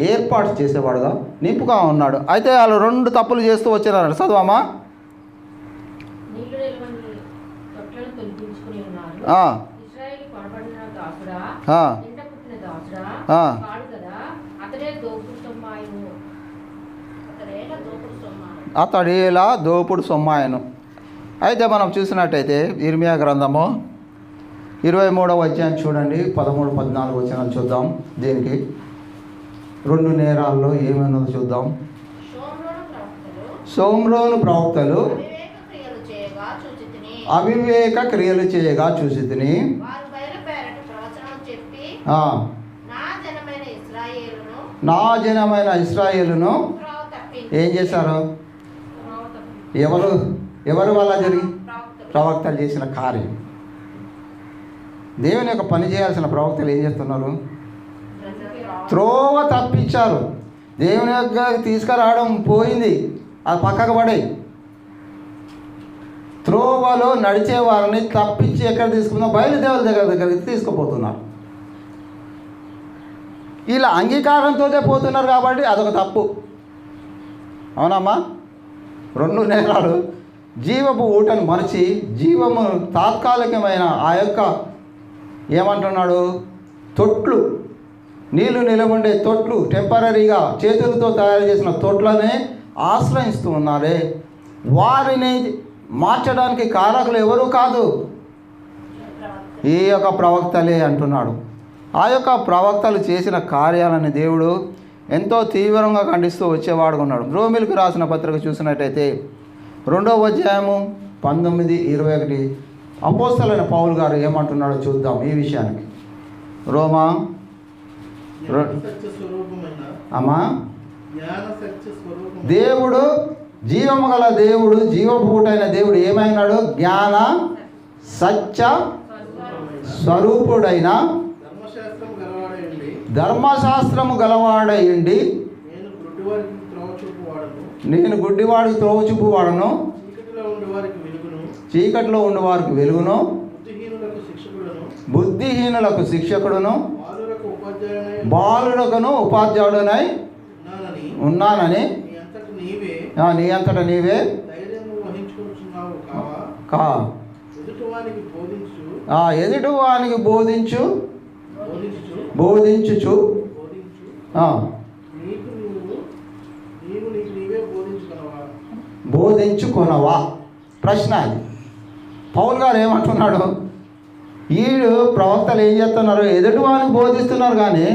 ఏర్పాటు చేసేవాడుగా, నింపుగా ఉన్నాడు. అయితే వాళ్ళు 2 తప్పులు చేస్తూ వచ్చినారు. చదవమ్మా. అతడేలా దోపుడు సొమ్మాయను. అయితే మనం చూసినట్టయితే ఇర్మియా గ్రంథము 23వ అధ్యాయం చూడండి, 13, 14 వచనాలు చూద్దాం. దీనికి 2 నేరాల్లో ఏమైనా చూద్దాం. సోమ్రోను ప్రవక్తలు అవివేక క్రియలు చేయగా చూసితిని. నా జనమైన ఇశ్రాయేలును ఏం చేశారు? ఎవరు వల్ల జరిగి? ప్రవక్తలు చేసిన కార్యం. దేవుని యొక్క పని చేయాల్సిన ప్రవక్తలు ఏం చేస్తున్నారు? త్రోవ తప్పించారు. దేవుని యొక్క తీసుకురావడం పోయింది, అది పక్కకు పడే. త్రోవలో నడిచే వారిని తప్పించి ఎక్కడ తీసుకున్నా? బయలుదేవుల దగ్గరికి తీసుకుపోతున్నారు. ఇలా అంగీకారంతో పోతున్నారు కాబట్టి అదొక తప్పు. అవునమ్మా? 2 నేరాలు. జీవపు ఊటను మరచి జీవము తాత్కాలికమైన ఆ యొక్క ఏమంటున్నాడు? తొట్లు, నీళ్లు నిలబడే తొట్లు, టెంపరీగా చేతులతో తయారు చేసిన తొట్లనే ఆశ్రయిస్తూ ఉన్నారే. వారిని మార్చడానికి కారకులు ఎవరు కాదు, ఈ యొక్క ప్రవక్తలే అంటున్నాడు. ఆ యొక్క ప్రవక్తలు చేసిన కార్యాలని దేవుడు ఎంతో తీవ్రంగా ఖండిస్తూ వచ్చేవాడుగా ఉన్నాడు. రోమిలకు రాసిన పత్రిక చూసినట్టయితే 2వ అధ్యాయము 19, 21 అపోస్తలైన పౌలు గారు ఏమంటున్నాడో చూద్దాం ఈ విషయానికి. రోమా అమ్మా, దేవుడు జీవము గల దేవుడు, జీవభూటైన దేవుడు ఏమైనాడు? జ్ఞాన సత్య స్వరూపుడైన ధర్మశాస్త్రము గలవాడయుండి నేను గుడ్డివాడికి త్రోవ చూపువాడను, చీకటిలో ఉండి వారికి వెలుగును, బుద్ధిహీనులకు శిక్షకుడును, బాలుడకును ఉపాధ్యాయుడనై ఉన్నానని నీ అంతట నీవే ఎదుటివానికి బోధించుచు బోధించుకొనవా? ప్రశ్న అది. పౌలు గారు ఏమంటున్నాడు? వీడు ప్రవక్తలు ఏం చేస్తున్నారు? ఎదుటివానికి బోధిస్తున్నారు కానీ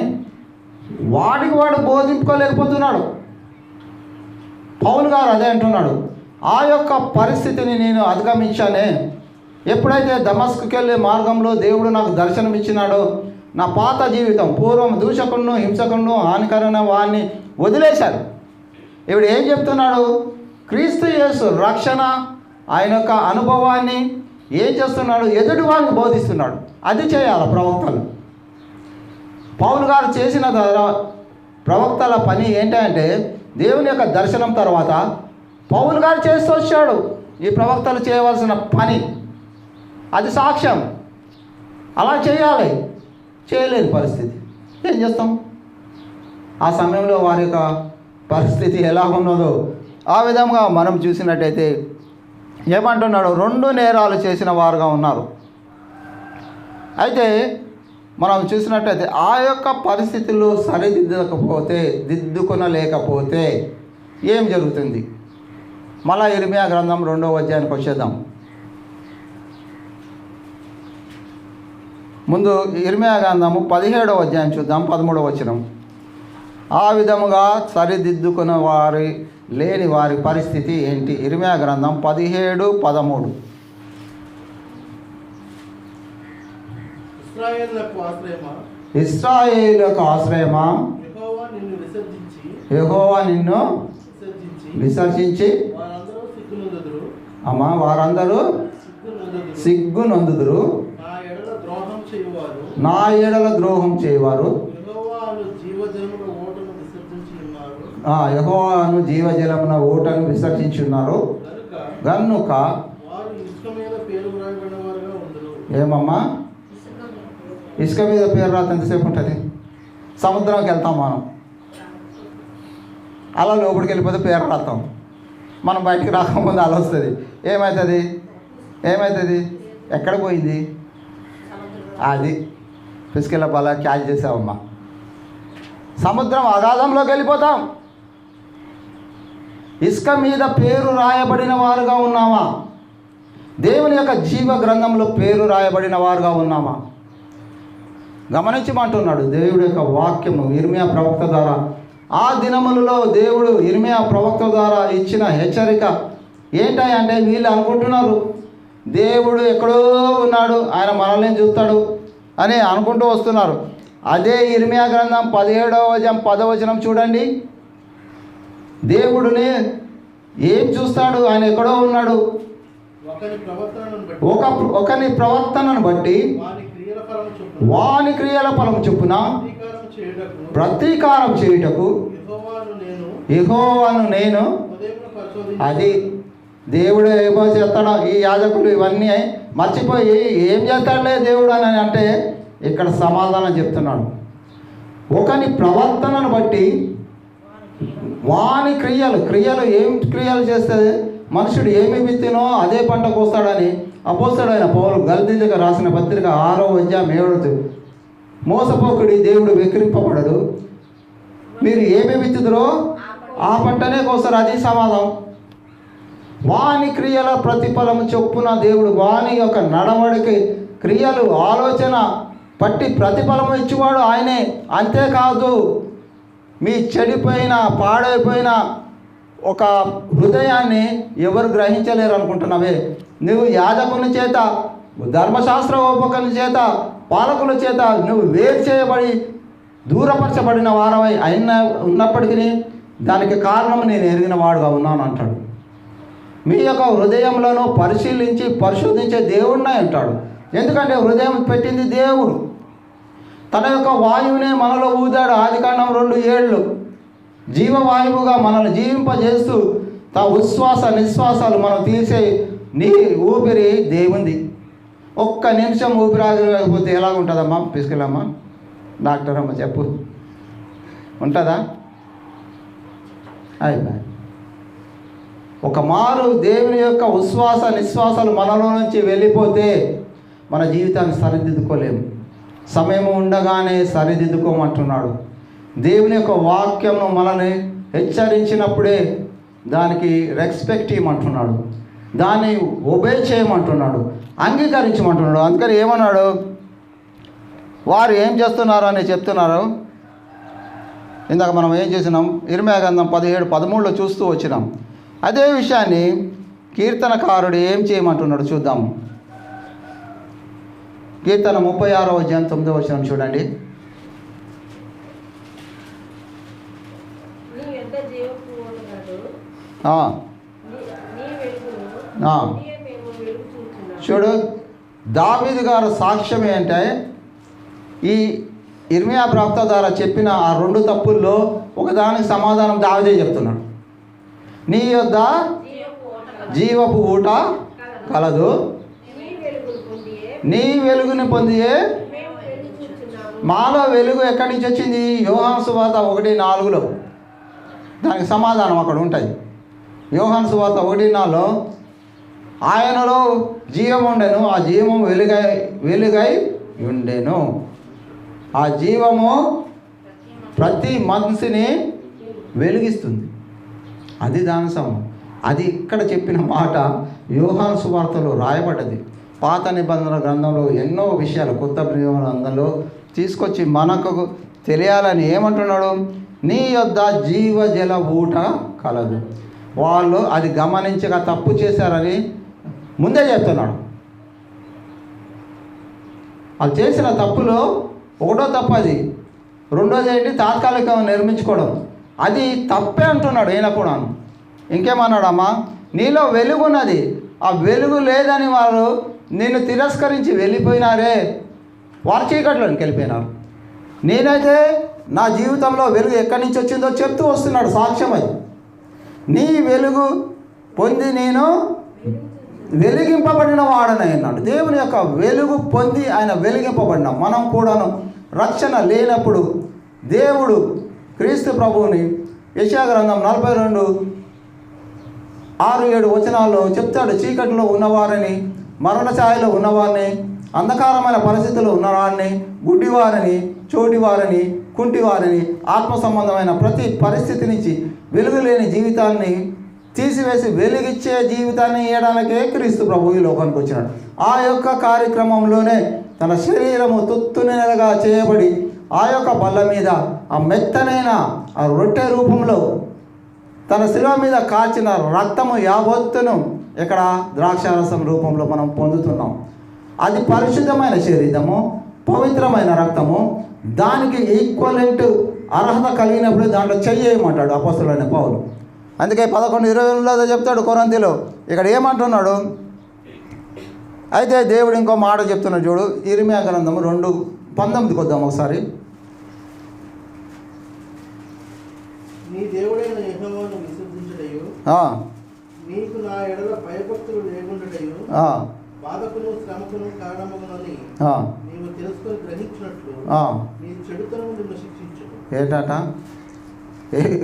వాడికి వాడు బోధించుకోలేకపోతున్నాడు. పౌలు గారు అదే అంటున్నాడు. ఆ యొక్క పరిస్థితిని నేను అధిగమించానే. ఎప్పుడైతే దమస్కుకి వెళ్ళే మార్గంలో దేవుడు నాకు దర్శనం ఇచ్చినాడో, నా పాత జీవితం, పూర్వం దూషకులను, హింసకులను, హానికరమైన వాడిని వదిలేశారు. ఇప్పుడు ఏం చెప్తున్నాడు? క్రీస్తు యేసు రక్షణ, ఆయన యొక్క అనుభవాన్ని ఏం చేస్తున్నాడు? ఎదుటి వాడిని బోధిస్తున్నాడు. అది చేయాలి ప్రవక్తలు. పౌలు గారు చేసిన ప్రవక్తల పని ఏంటంటే, దేవుని యొక్క దర్శనం తర్వాత పౌలు గారు చేస్తూ వచ్చాడు ఈ ప్రవక్తలు చేయవలసిన పని. అది సాక్ష్యం. అలా చేయాలి. చేయలేని పరిస్థితి ఏం చేస్తాం? ఆ సమయంలో వారి యొక్క పరిస్థితి ఎలా ఉన్నదో ఆ విధంగా మనం చూసినట్టయితే ఏమంటున్నాడు? 2 నేరాలు చేసిన వారుగా ఉన్నారు. అయితే మనం చూసినట్టయితే ఆ యొక్క పరిస్థితుల్లో దిద్దుకొనలేకపోతే ఏం జరుగుతుంది? మళ్ళా ఇర్మియా గ్రంథం 2వ అధ్యాయానికి వచ్చేద్దాం. ముందు ఇర్మియా గ్రంథము 17వ అధ్యాయం చూద్దాం, 13వ వచనం. ఆ విధముగా సరిదిద్దుకున్న వారి లేని వారి పరిస్థితి ఏంటి? ఇర్మియా గ్రంథం 17:13. ఇశ్రాయేలుకు ఆశ్రయమా, యెహోవా నిన్ను విసర్జించి అమ్మా వారందరూ సిగ్గునందుదురు. నా ఎడల ద్రోహం చేయవారు యెహోవాను జీవజలమున ఓటను విసర్జించున్నారు గనుక. ఏమమ్మా ఇసుక మీద పేరు రాత ఎంతసేపు ఉంటుంది? సముద్రంకి వెళ్తాం మనం, అలా లోపలికి వెళ్ళిపోతే పేరు రాస్తాం. మనం బయటికి రాకముందు అలా వస్తుంది. ఏమవుతుంది? ఎక్కడ పోయింది? అది పిసుకెళ్ళ బాగా క్యాచ్ చేసావమ్మా. సముద్రం అగాధంలోకి వెళ్ళిపోతాం. ఇసుక మీద పేరు రాయబడిన వారుగా ఉన్నామా? దేవుని యొక్క జీవ గ్రంథంలో పేరు రాయబడిన వారుగా ఉన్నామా? గమనించమంటున్నాడు దేవుడి యొక్క వాక్యము ఇర్మియా ప్రవక్త ద్వారా. ఆ దినములలో దేవుడు ఇర్మియా ప్రవక్త ద్వారా ఇచ్చిన హెచ్చరిక ఏంటంటే, వీళ్ళు అనుకుంటున్నారు దేవుడు ఎక్కడో ఉన్నాడు, ఆయన మనల్ని చూస్తాడు అని అనుకుంటూ వస్తున్నారు. అదే ఇర్మియా గ్రంథం 17వ అధ్యాయం 10వ వచనం చూడండి. దేవుడిని ఏం చూస్తాడు? ఆయన ఎక్కడో ఉన్నాడు. ఒకని ప్రవర్తనను బట్టి వాని క్రియల ఫలం చొప్పున ప్రతీకారం చేయుటకు యెహోవాను నేను. అది దేవుడు ఏమో చేస్తాడో, ఈ యాజకులు ఇవన్నీ మర్చిపోయి ఏం చేస్తాడులే దేవుడు అని అంటే ఇక్కడ సమాధానం చెప్తున్నాడు. ఒకని ప్రవర్తనను బట్టి వాని క్రియలు ఏం క్రియలు చేస్తుంది? మనుషుడు ఏమి విత్తినో అదే పంట కోస్తాడని అపోస్తలుడైన పౌలు గల్తీయులకు రాసిన పత్రిక 6వ అధ్యాయం 7. మోసపోకుడి, దేవుడు వెక్కిరింపబడడు. మీరు ఏమి విత్తుదరో ఆ పంటనే కోస్తారు. అది సమాధానం. వాని క్రియల ప్రతిఫలం చొప్పున దేవుడు వాని యొక్క నడవడికి క్రియలు ఆలోచన పట్టి ప్రతిఫలం ఇచ్చేవాడు ఆయనే. అంతేకాదు, మీ చెడిపోయిన పాడైపోయిన ఒక హృదయాన్ని ఎవరు గ్రహించలేరు అనుకుంటున్నావే? నువ్వు యాజకుని చేత, ధర్మశాస్త్ర ఉపకుని చేత, పాలకుల చేత నువ్వు వేరు చేయబడి దూరపరచబడిన వారమై ఉన్నప్పటికీ దానికి కారణం నేను ఎరిగిన వాడుగా ఉన్నాను అంటాడు. మీ యొక్క హృదయంలోనూ పరిశీలించి పరిశోధించే దేవుడినే అంటాడు. ఎందుకంటే హృదయం పెట్టింది దేవుడు. తన యొక్క వాయువునే మనలో ఊదాడు. ఆదికాండం 2:7 జీవవాయువుగా మనల్ని జీవింపజేస్తూ తా ఉచ్ఛ్వాస నిశ్వాసాలు మనం తీసే నీ ఊపిరి దేవుంది. ఒక్క నిమిషం ఊపిరి ఆగిపోతే ఎలాగుంటుందమ్మా? తీసుకెళ్ళమ్మా, డాక్టర్ అమ్మ చెప్పు, ఉంటుందా? అయిపోయి ఒక మారు దేవుని యొక్క ఉచ్ఛ్వాస నిశ్వాసాలు మనలో నుంచి వెళ్ళిపోతే మన జీవితాన్ని సరిదిద్దుకోలేము. సమయం ఉండగానే సరిదిద్దుకోమంటున్నాడు. దేవుని యొక్క వాక్యమును మనల్ని హెచ్చరించినప్పుడే దానికి రెస్పెక్ట్ ఇవ్వమంటున్నాడు, దాన్ని ఒబే చేయమంటున్నాడు, అంగీకరించమంటున్నాడు. అందుకని ఏమన్నాడు? వారు ఏం చేస్తున్నారు అని చెప్తున్నారు. ఇందాక మనం ఏం చేసినాం? ఇర్మియా గ్రంథం 17:13 చూస్తూ వచ్చినాం. అదే విషయాన్ని కీర్తనకారుడు ఏం చేయమంటున్నాడు చూద్దాం. కీర్తన 36వ అధ్యాయం 9వ వచనం చూడండి. చూడు, దావీదు గారు సాక్ష్యం ఏంటంటే ఈ ఇర్మియా ప్రవక్త ద్వారా చెప్పిన ఆ 2 తప్పుల్లో ఒకదానికి సమాధానం దావీదే చెప్తున్నాడు. నీ యొద్ద జీవపు ఊట కలదు, నీ వెలుగుని పొందియే. మాలో వెలుగు ఎక్కడి నుంచి వచ్చింది? యోహాను సువార్త 1:4 దానికి సమాధానం అక్కడ ఉంటుంది. యోహాను సువార్త 1:4 ఆయనలో జీవం ఉండెను, ఆ జీవము వెలుగై ఉండెను. ఆ జీవము ప్రతి మనిషిని వెలిగిస్తుంది. అది దాని సమయం. అది ఇక్కడ చెప్పిన మాట యోహాను సువార్తలో రాయబడ్డది. పాత నిబంధన గ్రంథంలో ఎన్నో విషయాలు కొత్త నిబంధన గ్రంథంలో తీసుకొచ్చి మనకు తెలియాలని ఏమంటున్నాడు? నీ యొద్ద జీవజల ఊట కలదు. వాళ్ళు అది గమనించగా తప్పు చేశారని ముందే చెప్తున్నాడు. వాళ్ళు చేసిన తప్పులో ఒకటో తప్పు అది. రెండోది ఏంటి? తాత్కాలికంగా నిర్మించుకోవడం. అది తప్పే అంటున్నాడు ఈయన కూడా. ఇంకేమన్నాడమ్మా? నీలో వెలుగున్నది, ఆ వెలుగు లేదని వారు నిన్ను తిరస్కరించి వెళ్ళిపోయినారే, వారు చీకట్లోకి వెళ్ళిపోయినారు. నేనైతే నా జీవితంలో వెలుగు ఎక్కడి నుంచి వచ్చిందో చెప్తూ వస్తున్నాడు, సాక్ష్యం అది. నీ వెలుగు పొంది నేను వెలిగింపబడిన వాడని అన్నాడు. దేవుని యొక్క వెలుగు పొంది ఆయన వెలిగింపబడినాం. మనం కూడాను రక్షణ లేనప్పుడు దేవుడు క్రీస్తు ప్రభువుని యెషయా గ్రంథం 42:6-7 వచనాల్లో చెప్తాడు. చీకటిలో ఉన్నవారిని, మరణ ఛాయలో ఉన్నవారిని, అంధకారమైన పరిస్థితుల్లో ఉన్నవారిని, గుడ్డివారిని, చోటివారిని, కుంటివారిని, ఆత్మ సంబంధమైన ప్రతి పరిస్థితి నుంచి వెలుగు లేని జీవితాన్ని తీసివేసి వెలిగిచ్చే జీవితాన్ని ఇవ్వడానికే క్రీస్తు ప్రభు ఈ లోకానికి వచ్చినాడు. ఆ యొక్క కార్యక్రమంలోనే తన శరీరము తుత్తునెలగా చేయబడి ఆ యొక్క బల్ల మీద ఆ మెత్తనైన ఆ రొట్టె రూపంలో తన శిలువ మీద కాచిన రక్తము యావత్తును ఇక్కడ ద్రాక్షారసం రూపంలో మనం పొందుతున్నాం. అది పరిశుద్ధమైన శరీరము, పవిత్రమైన రక్తము. దానికి ఈక్వలెంట్ అర్హత కలిగినప్పుడు దాంట్లో చెయ్యమంటాడు అపోస్తలుడైన పౌలు. అందుకే 11:20 చెప్తాడు కొరింథీలో. ఇక్కడ ఏమంటున్నాడు? అయితే దేవుడు ఇంకో మాట చెప్తున్నాడు చూడు. ఇర్మియా గ్రంథము 2:19 కొద్దాం ఒకసారి. నీ దేవుడైన యెహోవాను విశ్వసించుటయు, నీకు నా ఎడల భయభక్తులు లేకుండుటయు, బాధకును శ్రమకును కారణమగునని నీవు తెలుసుకొని గ్రహించినట్లు నీ చెడుతనము నిన్ను శిక్షించును. ఏంటట?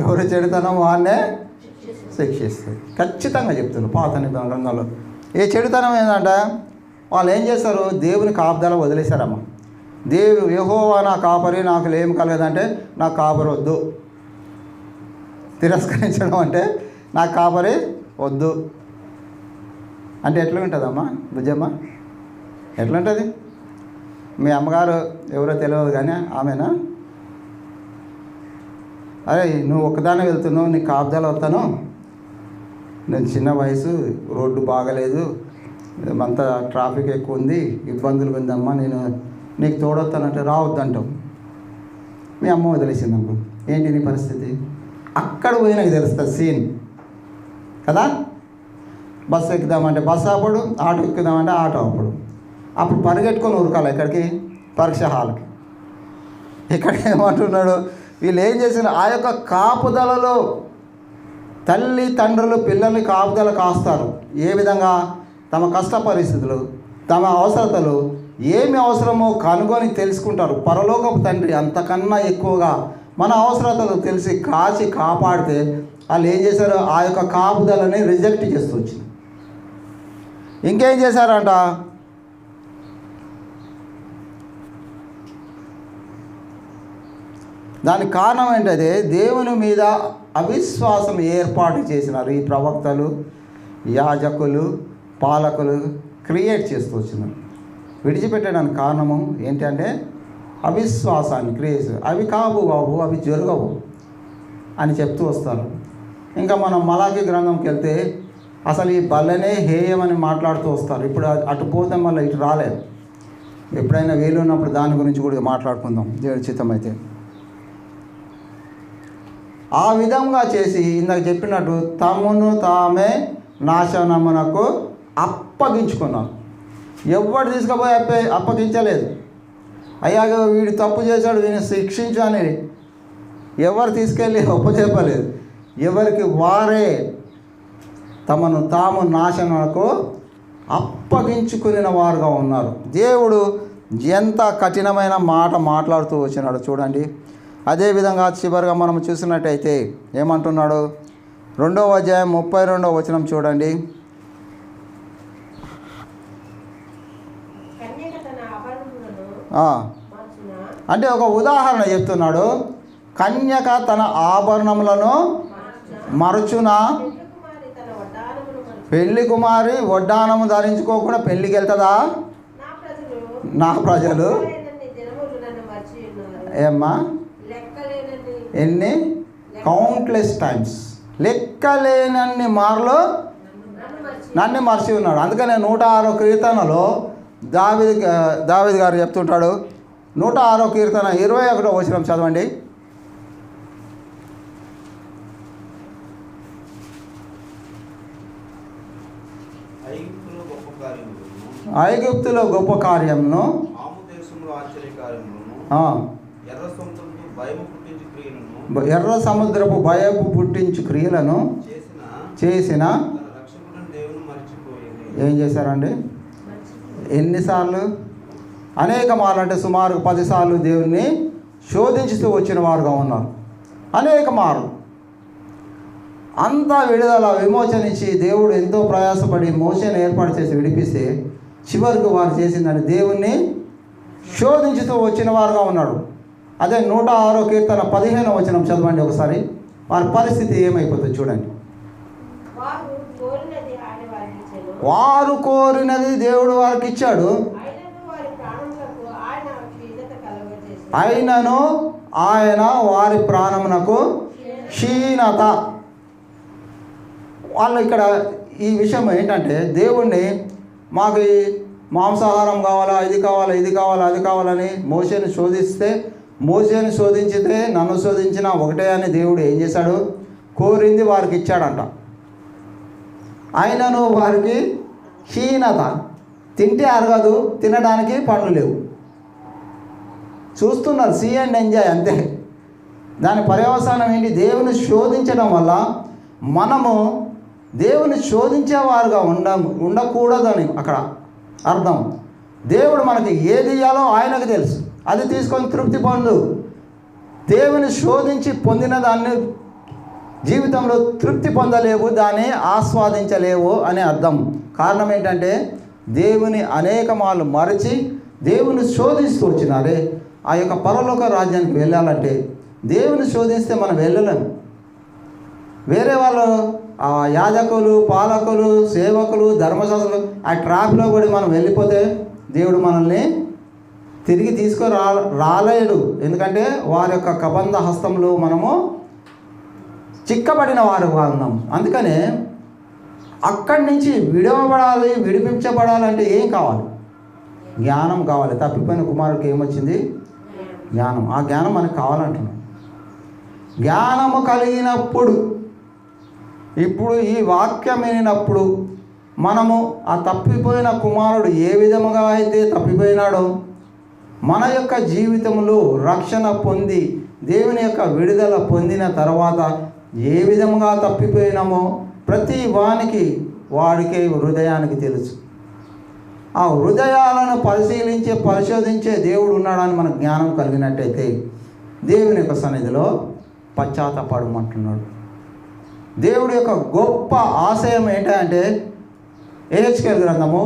ఎవరి చెడుతనం వాన్నే శిక్షిస్తుంది. ఖచ్చితంగా చెప్తున్నాను పాత నిబంధన గ్రంథంలో. ఏ చెడుతనం ఏంటంటే వాళ్ళు ఏం చేస్తారు? దేవుని కాపుదల వదిలేశారమ్మా. దేవుడు యెహోవా నా కాపరి, నాకు ఏం కలగదంటే నాకు కాపరి వద్దు. తిరస్కరించడం అంటే నాకు కాపరి వద్దు అంటే ఎట్లా ఉంటుందమ్మా బుజ్జమ్మ? ఎట్లుంటుంది? మీ అమ్మగారు ఎవరో తెలియదు కానీ ఆమెనా? అరే నువ్వు ఒక్కదానే వెళ్తున్నావు, నీకు కాపుదల వస్తాను, నేను చిన్న వయసు, రోడ్డు బాగలేదు, అంతా ట్రాఫిక్ ఎక్కువ ఉంది, ఇబ్బందులు ఉందమ్మా, నేను నీకు తోడొస్తానంటే రావద్దంటావు. మీ అమ్మ వదిలేసిందమ్మా. ఏంటి నీ పరిస్థితి? అక్కడ పోయినాక తెలుస్తుంది సీన్ కదా. బస్సు ఎక్కుదామంటే బస్సు అప్పుడు, ఆటో ఎక్కుదామంటే ఆటో అప్పుడు పరిగెట్టుకొని ఉరకాలి ఎక్కడికి? పరీక్ష హాల్కి. ఇక్కడ ఏమంటున్నాడు? వీళ్ళు ఏం చేసిన ఆ యొక్క కాపుదలలో తల్లి తండ్రులు పిల్లల్ని కాపుదల కాస్తారు. ఏ విధంగా? తమ కష్ట పరిస్థితులు, తమ అవసరతలు ఏమి అవసరమో కనుగొని తెలుసుకుంటారు. పరలోకపు తండ్రి అంతకన్నా ఎక్కువగా మన అవసరతలు తెలిసి కాచి కాపాడితే వాళ్ళు ఏం చేశారు? ఆ యొక్క కాపుదలని రిజెక్ట్ చేస్తూ వచ్చింది. ఇంకేం చేశారంట? దానికి కారణం ఏంటంటే దేవుని మీద అవిశ్వాసం ఏర్పాటు చేసినారు ఈ ప్రవక్తలు, యాజకులు, పాలకులు క్రియేట్ చేస్తూ వచ్చినారు. విడిచిపెట్టడానికి కారణము ఏంటంటే అవిశ్వాసాన్ని క్రియేట్. అవి కావు బాబు, అవి జరగవు అని చెప్తూ వస్తారు. ఇంకా మనం మలాకి గ్రంథంకి వెళ్తే అసలు ఈ బల్లనే హేయమని మాట్లాడుతూ వస్తారు. ఇప్పుడు అటు పోతే మళ్ళీ ఇటు రాలేదు. ఎప్పుడైనా వీలు ఉన్నప్పుడు దాని గురించి కూడా మాట్లాడుకుందాం దేవుడి చిత్తమైతే. ఆ విధంగా చేసి ఇందాక చెప్పినట్టు తమను తామే నాశనమునకు అప్పగించుకున్నారు. ఎవడు తీసుకుపోయి అప్పగించలేదు. అయ్యాక వీడు తప్పు చేశాడు, వీడిని శిక్షించు అని ఎవరు తీసుకెళ్ళి ఒప్పచెప్పలేదు. ఎవరికి వారే తమను తాము నాశనకు అప్పగించుకునే వారుగా ఉన్నారు. దేవుడు ఎంత కఠినమైన మాట మాట్లాడుతూ వచ్చినాడు చూడండి. అదేవిధంగా చివరిగా మనం చూసినట్టయితే ఏమంటున్నాడు? 2వ అధ్యాయం 32వ వచనం చూడండి. అంటే ఒక ఉదాహరణ చెప్తున్నాడు. కన్యక తన ఆభరణములను మరచునా? పెళ్లి కుమారి వడ్డానము ధరించుకోకుండా పెళ్లికి వెళ్తుందా? నా ప్రజలు ఏమ్మా ఎన్ని కౌంట్లెస్ టైమ్స్, లెక్కలేనన్ని మార్లు నన్ను మర్చి ఉన్నాడు. అందుకనే 106వ కీర్తనలో దావీదు గారు చెప్తుంటాడు. 106వ కీర్తన 21వ వచనం చదవండి. ఐగుప్తులో గొప్ప కార్యమును ఎర్ర సముద్రపు భయము పుట్టించు క్రియలను చేసిన ఏం చేశారండి? ఎన్నిసార్లు? అనేక మార్లు, అంటే సుమారు 10 సార్లు దేవుణ్ణి శోధించుతూ వచ్చిన వారుగా ఉన్నారు. అనేక మార్లు అంతా విడుదల విమోచనించి దేవుడు ఎంతో ప్రయాసపడి మోషేను ఏర్పాటు చేసి విడిపిస్తే చివరికి వారు చేసిందని దేవుణ్ణి శోధించుతూ వచ్చిన వారుగా ఉన్నాడు. అదే 106వ కీర్తన 15వ వచనం చదవండి ఒకసారి. వారి పరిస్థితి ఏమైపోతుంది చూడండి. వారు కోరినది దేవుడు వారికి ఇచ్చాడు, అయినను ఆయన వారి ప్రాణమునకు క్షీణత. వాళ్ళు ఇక్కడ ఈ విషయం ఏంటంటే దేవుణ్ణి మాకు మాంసాహారం కావాలా, ఇది కావాలా, ఇది కావాలా, అది కావాలని మోషేని శోధిస్తే, మోషేని శోధించితే నన్ను శోధించిన ఒకటే అని దేవుడు ఏం చేశాడు? కోరింది వారికి ఇచ్చాడంట. అయినను వారికి క్షీణత, తింటే అరగదు, తినడానికి పనులు లేవు, చూస్తున్నారు, సీ అండ్ ఎంజాయ్ అంతే. దాని పర్యవసానం ఏంటి? దేవుని శోధించడం వల్ల మనము దేవుని శోధించేవారుగా ఉండకూడదని అక్కడ అర్థం. దేవుడు మనకి ఏది ఇయ్యాలో ఆయనకు తెలుసు, అది తీసుకొని తృప్తి పొందు. దేవుని శోధించి పొందిన దాన్ని జీవితంలో తృప్తి పొందలేవు, దాన్ని ఆస్వాదించలేవు అనే అర్థం. కారణం ఏంటంటే దేవుని అనేక మార్లు మరచి దేవుని శోధిస్తూ వచ్చినారే. ఆ యొక్క పరలోక రాజ్యానికి వెళ్ళాలంటే దేవుని శోధిస్తే మనం వెళ్ళలేము. వేరే వాళ్ళు యాజకులు, పాలకులు, సేవకులు, ధర్మశాస్త్రులు ఆ ట్రాప్లో కూడా మనం వెళ్ళిపోతే దేవుడు మనల్ని తిరిగి రాలేడు. ఎందుకంటే వారి యొక్క కబంధ హస్తంలో మనము చిక్కబడిన వారు ఉన్నాం. అందుకనే అక్కడి నుంచి విడిపించబడాలంటే ఏం కావాలి? జ్ఞానం కావాలి. తప్పిపోయిన కుమారుడికి ఏమొచ్చింది? జ్ఞానం. ఆ జ్ఞానం మనకు కావాలంటున్నాం. జ్ఞానము కలిగినప్పుడు, ఇప్పుడు ఈ వాక్యం వినినప్పుడు మనము ఆ తప్పిపోయిన కుమారుడు ఏ విధముగా అయితే తప్పిపోయినాడో మన యొక్క జీవితంలో రక్షణ పొంది దేవుని యొక్క విడుదల పొందిన తర్వాత ఏ విధముగా తప్పిపోయినామో ప్రతి వాడికి హృదయానికి తెలుసు. ఆ హృదయాలను పరిశోధించే దేవుడు ఉన్నాడని మనకు జ్ఞానం కలిగినట్టయితే దేవుని యొక్క సన్నిధిలో పశ్చాత్తాపడమంటున్నాడు. దేవుడి యొక్క గొప్ప ఆశయం ఏంటంటే యెహెజ్కేలు గ్రంథము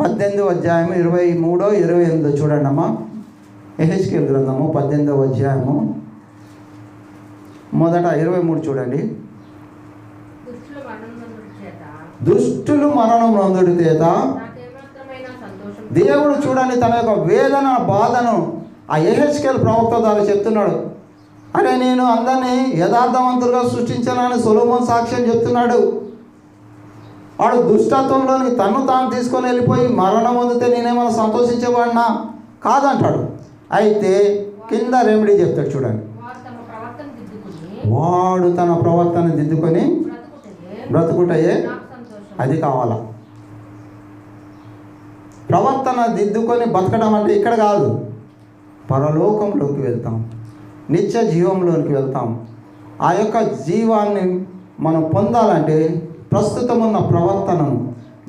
18వ అధ్యాయము 23, 28 చూడండి అమ్మా. యెహెజ్కేలు గ్రంథము 18వ అధ్యాయము మొదట 23 చూడండి. దుష్టులు మరణం నొందుడి చేత దేవుడు చూడండి తన యొక్క వేదన బాధను ఆ యెహెజ్కేలు ప్రవక్త ద్వారా చెప్తున్నాడు. అరే నేను అందరినీ యథార్థవంతులుగా సృష్టించాలని సొలొమోను సాక్ష్యం చెప్తున్నాడు. వాడు దుష్టత్వంలోని తాను తీసుకొని వెళ్ళిపోయి మరణం పొందితే నేనేమైనా సంతోషించేవాడినా? కాదంటాడు. అయితే కింద రెమెడీ చెప్తాడు చూడండి. వాడు తన ప్రవర్తన దిద్దుకొని బ్రతుకుటయే అది కావాలా. ప్రవర్తన దిద్దుకొని బతకడం అంటే ఇక్కడ కాదు, పరలోకంలోకి వెళ్తాం, నిత్య జీవంలోనికి వెళ్తాం. ఆ యొక్క జీవాన్ని మనం పొందాలంటే ప్రస్తుతం ఉన్న ప్రవర్తనను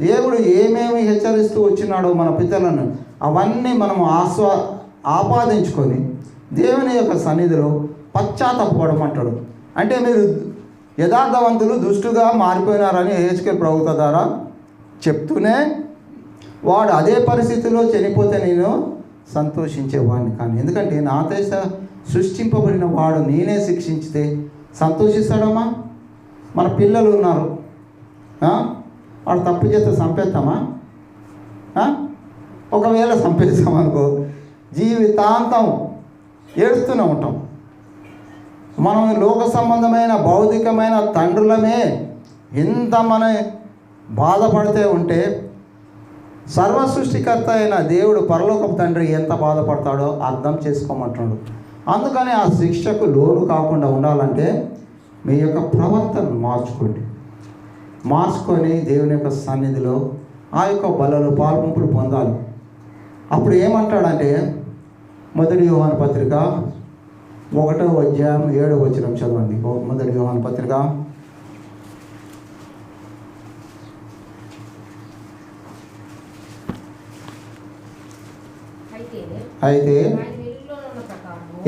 దేవుడు ఏమేమి హెచ్చరిస్తూ వచ్చినాడో మన పితరులను అవన్నీ మనము ఆపాదించుకొని దేవుని యొక్క సన్నిధిలో పశ్చాత్తాపపడం అంటాడు. అంటే మీరు యథార్థవంతులు దుష్టుగా మారిపోయినారని యెహెజ్కేలు ప్రవక్త ద్వారా చెప్తూనే వాడు అదే పరిస్థితిలో చనిపోతే నేను సంతోషించేవాడిని కానీ, ఎందుకంటే నా దేశ సృష్టింపబడిన వాడు నేనే శిక్షించితే సంతోషిస్తాడమ్మా? మన పిల్లలు ఉన్నారు, వాడు తప్పు చేస్తే చంపేస్తామా? ఒకవేళ చంపేస్తామనుకో జీవితాంతం ఏడుస్తూనే ఉంటాం. మనం లోక సంబంధమైన భౌతికమైన తండ్రులమే ఎంత మన బాధపడితే ఉంటే సర్వ సృష్టికర్త అయిన దేవుడు పరలోకపు తండ్రి ఎంత బాధపడతాడో అర్థం చేసుకోమంటున్నాడు. అందుకని ఆ శిక్షకు లోను కాకుండా ఉండాలంటే మీ యొక్క ప్రవర్తన మార్చుకొని దేవుని యొక్క సన్నిధిలో ఆ యొక్క బలలో పాల్పంపులు పొందాలి. అప్పుడు ఏమంటాడంటే 1 యోహాను పత్రిక 1వ అధ్యాయం 7వ వచనం చదవండి. 1 యోహాను పత్రిక అయితే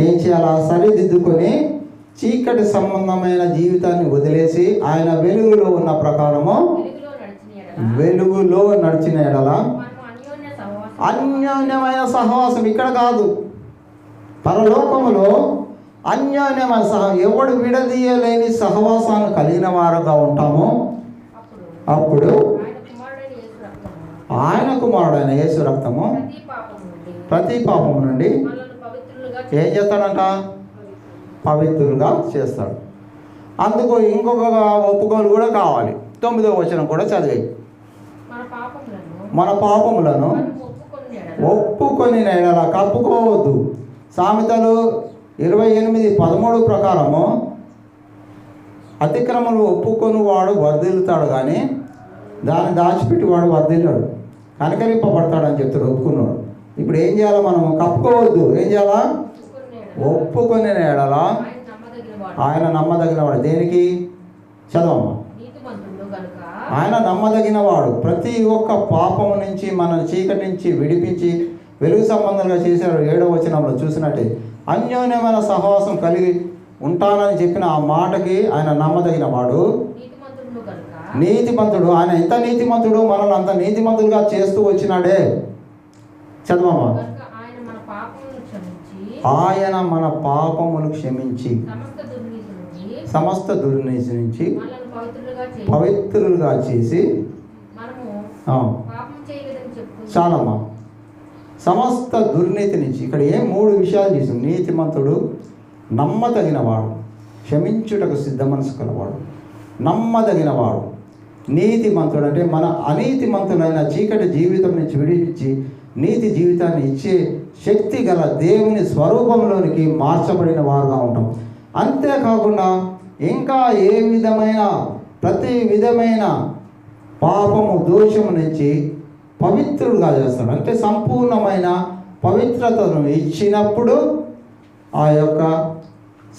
ఏం చేయాలా? సరిదిద్దుకొని చీకటి సంబంధమైన జీవితాన్ని వదిలేసి ఆయన వెలుగులో ఉన్న ప్రకారము వెలుగులో నడిచిన ఎడల అన్యోన్యమైన సహవాసం, ఇక్కడ కాదు పరలోకములో అన్యోన్యమైన ఎవడు విడదీయలేని సహవాసాన్ని కలిగిన వారుగా ఉంటామో అప్పుడు ఆయన కుమారుడైన యేసు రక్తము ప్రతి పాపము నుండి ఏం చేస్తాడంట? పవిత్రులుగా చేస్తాడు. అందుకు ఇంకొక ఒప్పుకోలు కూడా కావాలి. 9వ వచనం కూడా చదివాయి. మన పాపములను ఒప్పుకొని ఎడల కప్పుకోవద్దు. సామెతలు 28:13 ప్రకారము అతిక్రమలు ఒప్పుకొని వాడు వర్ధిల్లుతాడు, కానీ దాన్ని దాచిపెట్టి వాడు వర్ధిల్లాడు, కనకరింపబడతాడని చెప్తాడు ఒప్పుకున్నాడు. ఇప్పుడు ఏం చేయాలా? మనం కప్పుకోవద్దు. ఏం చేయాలా? ఒప్పుకొని ఎడల ఆయన నమ్మదగిన వాడు. దేనికి? చదవమ్మా. ఆయన నమ్మదగిన వాడు, ప్రతి ఒక్క పాపము నుంచి మన చీకటి నుంచి విడిపించి వెలుగు సంబంధంగా చేశాడు. 7వ వచనంలో చూసినట్టే అన్యోన్యమైన సహవాసం కలిగి ఉంటానని చెప్పిన ఆ మాటకి ఆయన నమ్మదగిన వాడు, నీతిమంతుడు. ఆయన ఎంత నీతిమంతుడు, మనల్ని అంత నీతిమంతులుగా చేస్తూ వచ్చినాడే. చదవమ్మా. ఆయన మన పాపములు క్షమించి సమస్త దుర్నీతి నుంచి పవిత్రులుగా చేసి, చాలమ్మా, సమస్త దుర్నీతి నుంచి. ఇక్కడ 3 విషయాలు చేసాం. నీతిమంతుడు, నమ్మదగినవాడు, క్షమించుటకు సిద్ధ మనసు కలవాడు, నమ్మదగినవాడు. నీతిమంతుడు అంటే మన అనీతిమంతులైన చీకటి జీవితం నుంచి విడిపించి నీతి జీవితాన్ని ఇచ్చే శక్తి గల దేవుని స్వరూపంలోనికి మార్చబడిన వారుగా ఉంటాం. అంతేకాకుండా ఇంకా ఏ విధమైన ప్రతి విధమైన పాపము దోషము నుంచి పవిత్రుడుగా చేస్తాడు. అంటే సంపూర్ణమైన పవిత్రతను ఇచ్చినప్పుడు ఆ యొక్క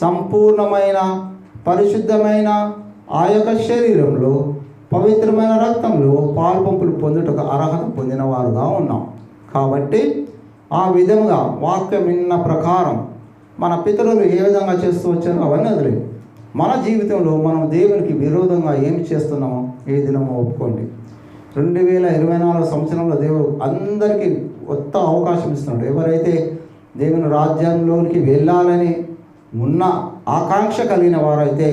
సంపూర్ణమైన పరిశుద్ధమైన ఆ యొక్క శరీరంలో పవిత్రమైన రక్తంలో పాల్పంపులు పొందుటకు అర్హత పొందిన వారుగా ఉన్నాం. కాబట్టి ఆ విధంగా వాక్యం విన్న ప్రకారం మన పితరులు ఏ విధంగా చేస్తూ వచ్చారో అవన్నీ వదిలేదు. మన జీవితంలో మనం దేవునికి విరోధంగా ఏమి చేస్తున్నామో ఏ దినమో ఒప్పుకోండి. 2024 సంవత్సరంలో దేవుడు అందరికీ కొత్త అవకాశం ఇస్తున్నాడు. ఎవరైతే దేవుని రాజ్యంలోనికి వెళ్ళాలని ఉన్న ఆకాంక్ష కలిగిన వారైతే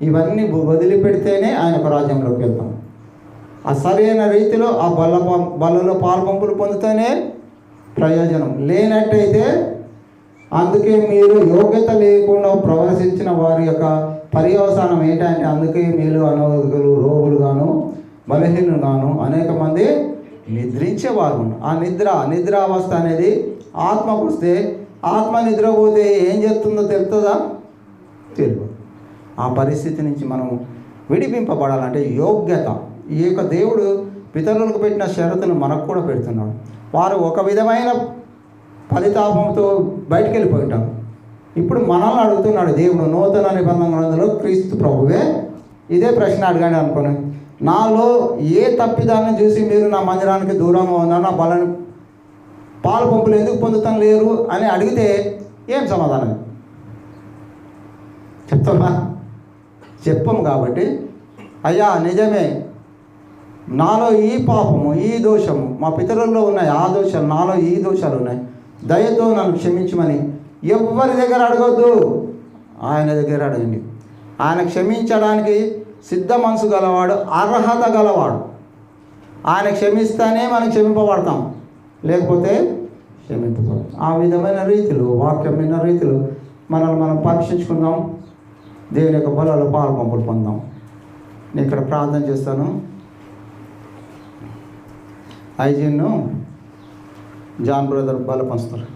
ఇవన్నీ వదిలిపెడితేనే ఆయన రాజ్యంలోకి వెళ్తాం. ఆ సరైన రీతిలో ఆ బలలో పాల్పంపులు పొందితేనే ప్రయోజనం. లేనట్టయితే అందుకే మీరు యోగ్యత లేకుండా ప్రవర్తించిన వారి యొక్క పర్యవసానం ఏంటంటే అందుకే మీరు అనారోగ్యులు, రోగులుగాను, బలహీనులుగాను అనేక మంది నిద్రించేవారు. ఆ నిద్రావస్థ అనేది ఆత్మకు వస్తే, ఆత్మ నిద్రపోతే ఏం చేస్తుందో తెలుస్తుందా? తెలియదు. ఆ పరిస్థితి నుంచి మనం విడిపింపబడాలంటే యోగ్యత, ఈ యొక్క దేవుడు పితరులకు పెట్టిన షరతులు మనకు కూడా పెడుతున్నాడు. వారు ఒక విధమైన ఫలితాపంతో బయటికి వెళ్ళిపోయి ఉంటారు. ఇప్పుడు మనల్ని అడుగుతున్నాడు దేవుడు. నూతన నిబంధన గ్రంథంలో క్రీస్తు ప్రభువే ఇదే ప్రశ్న అడిగాడు అనుకోని, నాలో ఏ తప్పిదాన్ని చూసి మీరు నా మందిరానికి దూరంగా ఉన్నారు, నా బలని పాలు పంపులు ఎందుకు పొందుతాం లేరు అని అడిగితే ఏం సమాధానం చెప్తామా? చెప్పము. కాబట్టి అయ్యా నిజమే, నాలో ఈ పాపము, ఈ దోషము, మా పితరుల్లో ఉన్నాయి, ఆ దోషాలు, నాలో ఈ దోషాలు ఉన్నాయి, దయతో నన్ను క్షమించమని ఎవరి దగ్గర అడగొద్దు, ఆయన దగ్గర అడగండి. ఆయన క్షమించడానికి సిద్ధ మనసు గలవాడు, అర్హత గలవాడు. ఆయన క్షమిస్తేనే మనం క్షమింపబడతాం, లేకపోతే క్షమింపబడతాం. ఆ విధమైన రీతిలో, వాక్యమైన రీతిలో మనల్ని మనం పరీక్షించుకుందాం. దేవుని యొక్క బలలో పాలు పంపులు పొందాం. నేను ఇక్కడ ప్రార్థన చేస్తాను. ఐజీను జాన్ బ్రదర్ బల పంచుతారు.